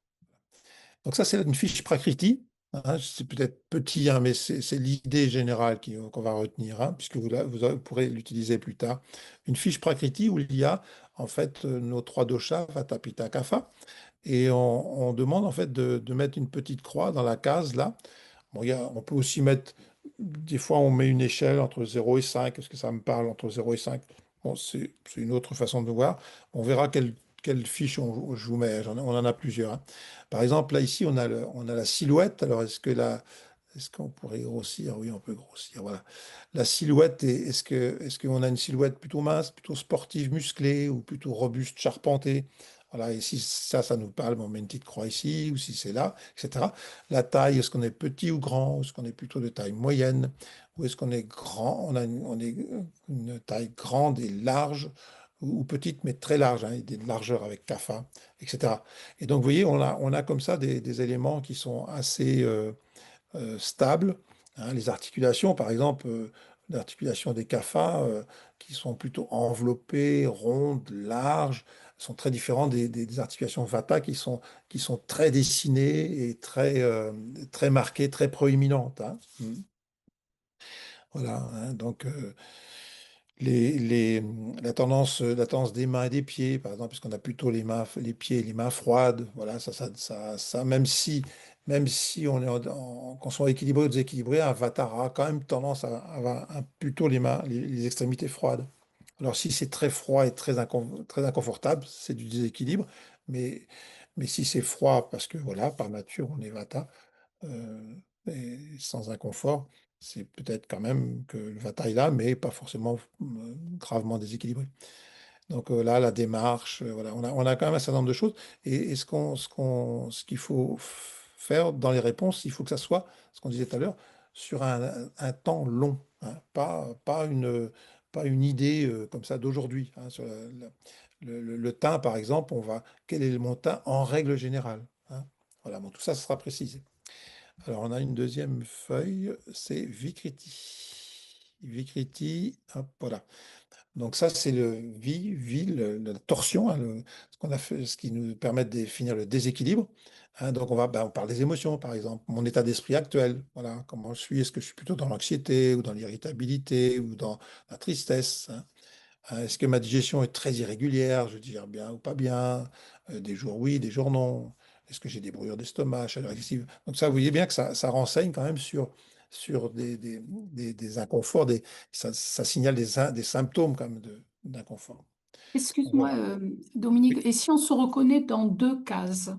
Donc ça, c'est une fiche Prakriti, hein. C'est peut-être petit, hein, mais c'est l'idée générale qu'on va retenir, hein, puisque vous pourrez l'utiliser plus tard. Une fiche Prakriti où il y a en fait nos trois doshas, Vata, Pitta, Kapha, et on demande en fait de mettre une petite croix dans la case là. Bon, on peut aussi mettre, des fois on met une échelle entre 0 et 5. Est-ce que ça me parle entre 0 et 5? Bon, c'est une autre façon de voir. On verra quelle fiche je vous mets? On en a plusieurs, hein. Par exemple, là, ici, on a la silhouette. Alors, est-ce qu'on pourrait grossir? Oui, on peut grossir. Voilà. La silhouette, est-ce qu'on a une silhouette plutôt mince, plutôt sportive, musclée, ou plutôt robuste, charpentée? Voilà. Et si ça nous parle, on met une petite croix ici, ou si c'est là, etc. La taille, est-ce qu'on est petit ou grand? Ou est-ce qu'on est plutôt de taille moyenne? Ou est-ce qu'on est grand? On est une taille grande et large, ou petite, mais très large, hein, des largeurs avec CAFA, etc. Et donc, vous voyez, on a comme ça des éléments qui sont assez stables, hein. Les articulations, par exemple, l'articulation des CAFA, qui sont plutôt enveloppées, rondes, larges, sont très différentes des articulations Vata qui sont très dessinées et très marquées, très proéminentes, hein. Voilà, hein. Donc, les, les- la tendance des mains et des pieds, par exemple, puisqu'on a plutôt les mains, les pieds et les mains froides. Voilà, même si on est qu'on soit équilibré ou déséquilibré, un Vata a quand même tendance à avoir plutôt les mains, les extrémités froides. Alors, si c'est très froid et très inconfortable, c'est du déséquilibre. Mais, mais si c'est froid, parce que voilà, par nature, on est Vata, euh, et sans inconfort, c'est peut-être quand même que le Vata est là, mais pas forcément gravement déséquilibré. Donc là, la démarche, voilà, on a quand même un certain nombre de choses. Et ce qu'il faut faire dans les réponses, il faut que ça soit, ce qu'on disait tout à l'heure, sur un temps long, hein, pas une idée comme ça d'aujourd'hui, hein. Sur le teint, par exemple, quel est mon teint en règle générale, hein. Voilà, bon, tout ça, ce sera précisé. Alors, on a une deuxième feuille, c'est Vikriti. Vikriti, hop, voilà. Donc ça, c'est le la torsion, hein, ce qu'on a fait, ce qui nous permet de définir le déséquilibre, hein. Donc on parle des émotions, par exemple, mon état d'esprit actuel, voilà, comment je suis, est-ce que je suis plutôt dans l'anxiété ou dans l'irritabilité ou dans la tristesse, hein. Est-ce que ma digestion est très irrégulière? Je digère bien ou pas bien? Des jours oui, des jours non. Est-ce que j'ai des brûlures d'estomac, chaleur excessive? Donc ça, vous voyez bien que ça renseigne quand même sur des inconforts, ça signale des symptômes quand même d'inconfort. Excuse-moi, Voilà. Dominique, Oui. et si on se reconnaît dans deux cases,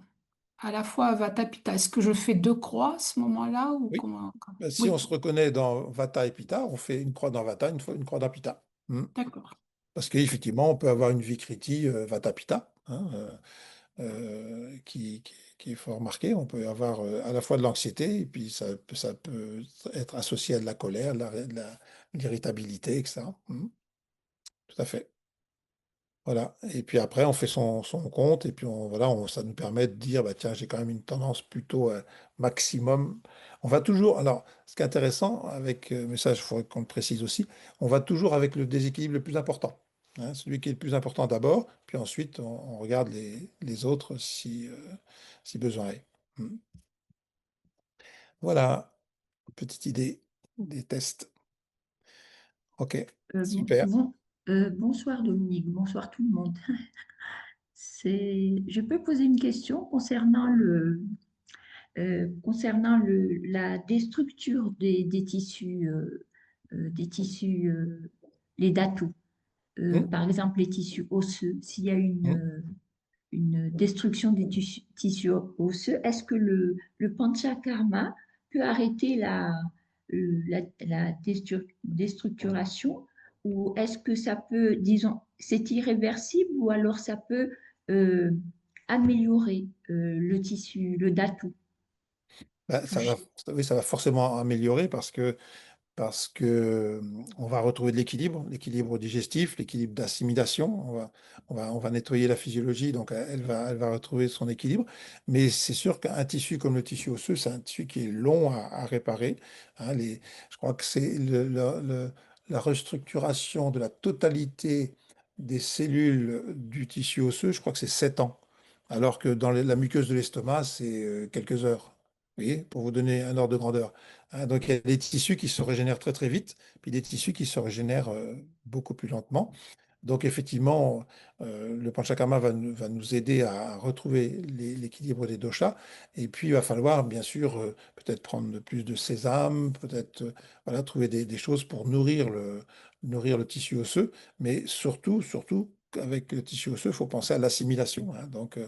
à la fois Vata Pitta, est-ce que je fais deux croix à ce moment-là ou Oui. comment? Ben, si on Oui, se reconnaît dans Vata et Pitta, on fait une croix dans Vata, une croix dans Pitta. d'accord. Parce qu'effectivement, on peut avoir une Vikriti Vata Pitta, hein, qui est fort marqué. On peut avoir à la fois de l'anxiété, et puis ça peut être associé à de la colère, de l'irritabilité, etc. Tout à fait. Voilà. Et puis après, on fait son compte, et puis ça nous permet de dire, bah, tiens, j'ai quand même une tendance plutôt maximum. On va toujours, alors, ce qui est intéressant avec, mais ça, il faudrait qu'on le précise aussi, on va toujours avec le déséquilibre le plus important, hein, celui qui est le plus important d'abord, puis ensuite, on regarde les autres si besoin est. Hmm. Voilà, petite idée des tests. OK, super. Bonsoir Dominique, bonsoir tout le monde. Je peux poser une question concernant la déstructure des tissus, les datus. Hmm, Par exemple, les tissus osseux. S'il y a hmm. une destruction des tissus osseux, est-ce que le panchakarma peut arrêter la déstructuration ou est-ce que ça peut, disons, c'est irréversible ou alors ça peut euh, améliorer le tissu, le datu Bah, touché? oui, ça va forcément améliorer parce que on va retrouver de l'équilibre, l'équilibre digestif, l'équilibre d'assimilation. On va nettoyer la physiologie, donc elle va retrouver son équilibre. Mais c'est sûr qu'un tissu comme le tissu osseux, c'est un tissu qui est long à réparer, hein. Je crois que c'est la restructuration de la totalité des cellules du tissu osseux, je crois que c'est 7 ans. Alors que dans la muqueuse de l'estomac, c'est quelques heures. Vous voyez, pour vous donner un ordre de grandeur, hein. Donc, il y a des tissus qui se régénèrent très très vite, puis des tissus qui se régénèrent beaucoup plus lentement. Donc, effectivement, le panchakarma va nous aider à retrouver l'équilibre des doshas. Et puis, il va falloir, bien sûr, peut-être prendre plus de sésame, peut-être voilà, trouver des choses pour nourrir le tissu osseux, mais surtout, avec le tissu osseux, il faut penser à l'assimilation, hein. Donc,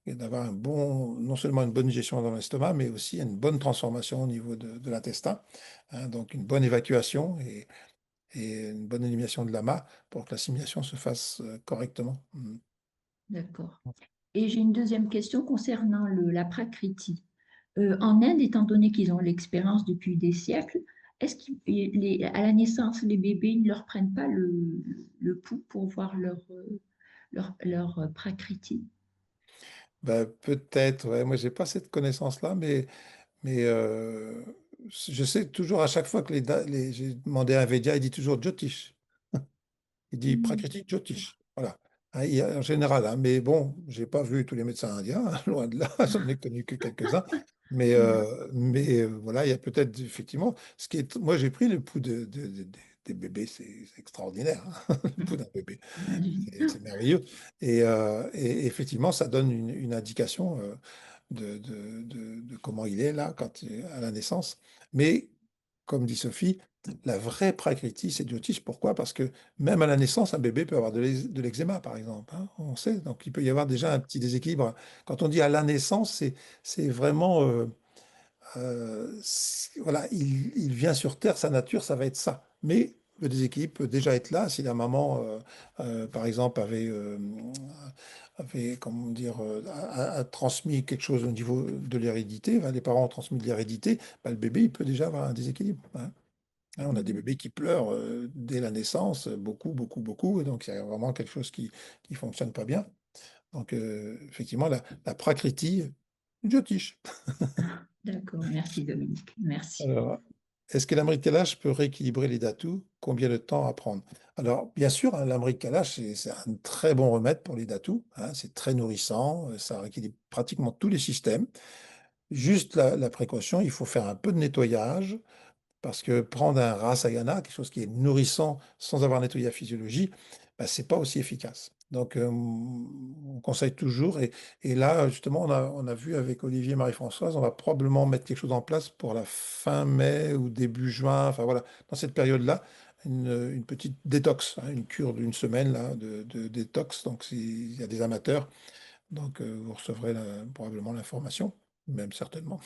et d'avoir non seulement une bonne gestion dans l'estomac, mais aussi une bonne transformation au niveau de l'intestin, hein. Donc, une bonne évacuation et une bonne élimination de l'amas pour que l'assimilation se fasse correctement. Mm. D'accord. Et j'ai une deuxième question concernant la prakriti. En Inde, étant donné qu'ils ont l'expérience depuis des siècles, est-ce qu'à la naissance, les bébés ne leur prennent pas le pouls pour voir leur prakriti? Ben, peut-être, ouais. Moi, j'ai pas cette connaissance-là, mais je sais toujours à chaque fois que j'ai demandé à un Védia, il dit toujours Jyotish. Il dit Hmm, Prakriti Jyotish. Voilà. Hein, en général, hein. Mais bon, j'ai pas vu tous les médecins indiens, hein, loin de là, j'en ai connu que quelques-uns. Mais voilà, il y a peut-être effectivement. Moi, j'ai pris le pouls des bébés, c'est extraordinaire, hein, le pouls d'un bébé. j'imagine. C'est merveilleux. Et effectivement, ça donne une indication de comment il est là à la naissance. Mais, comme dit Sophie, la vraie prakriti, c'est Jyotish. Pourquoi? Parce que même à la naissance, un bébé peut avoir de l'eczéma, par exemple, hein, on sait. Donc, il peut y avoir déjà un petit déséquilibre. Quand on dit à la naissance, c'est vraiment... voilà, il vient sur Terre, sa nature, ça va être ça. Mais le déséquilibre peut déjà être là si la maman, par exemple, comment dire, a transmis quelque chose au niveau de l'hérédité, hein, les parents ont transmis de l'hérédité, bah, le bébé, il peut déjà avoir un déséquilibre, hein. Hein, on a des bébés qui pleurent dès la naissance, beaucoup, beaucoup, beaucoup, et donc il y a vraiment quelque chose qui fonctionne pas bien. Donc, effectivement, la prakriti, Jyotish. D'accord, merci Dominique, merci. Alors, est-ce que l'Amérique Kalash peut rééquilibrer les datus? Combien de temps à prendre? Alors, bien sûr, hein, l'Amérique Kalash, c'est un très bon remède pour les datus, hein. C'est très nourrissant, ça rééquilibre pratiquement tous les systèmes. Juste la précaution, il faut faire un peu de nettoyage, parce que prendre un rasagana, quelque chose qui est nourrissant sans avoir nettoyé la physiologie, bah, c'est pas aussi efficace. Donc, on conseille toujours. Et là, justement, on a vu avec Olivier et Marie-Françoise, on va probablement mettre quelque chose en place pour la fin mai ou début juin. Enfin voilà, dans cette période-là, une petite détox, hein, une cure d'une semaine là, de détox. Donc, s'il y a des amateurs, donc vous recevrez probablement l'information, même certainement.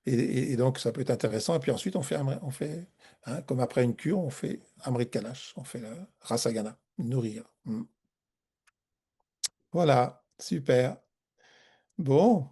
Et donc, ça peut être intéressant. Et puis ensuite, hein, comme après une cure, on fait Amrit Kalash, on fait la Rasagana, nourrir. Mm. Voilà, super. Bon.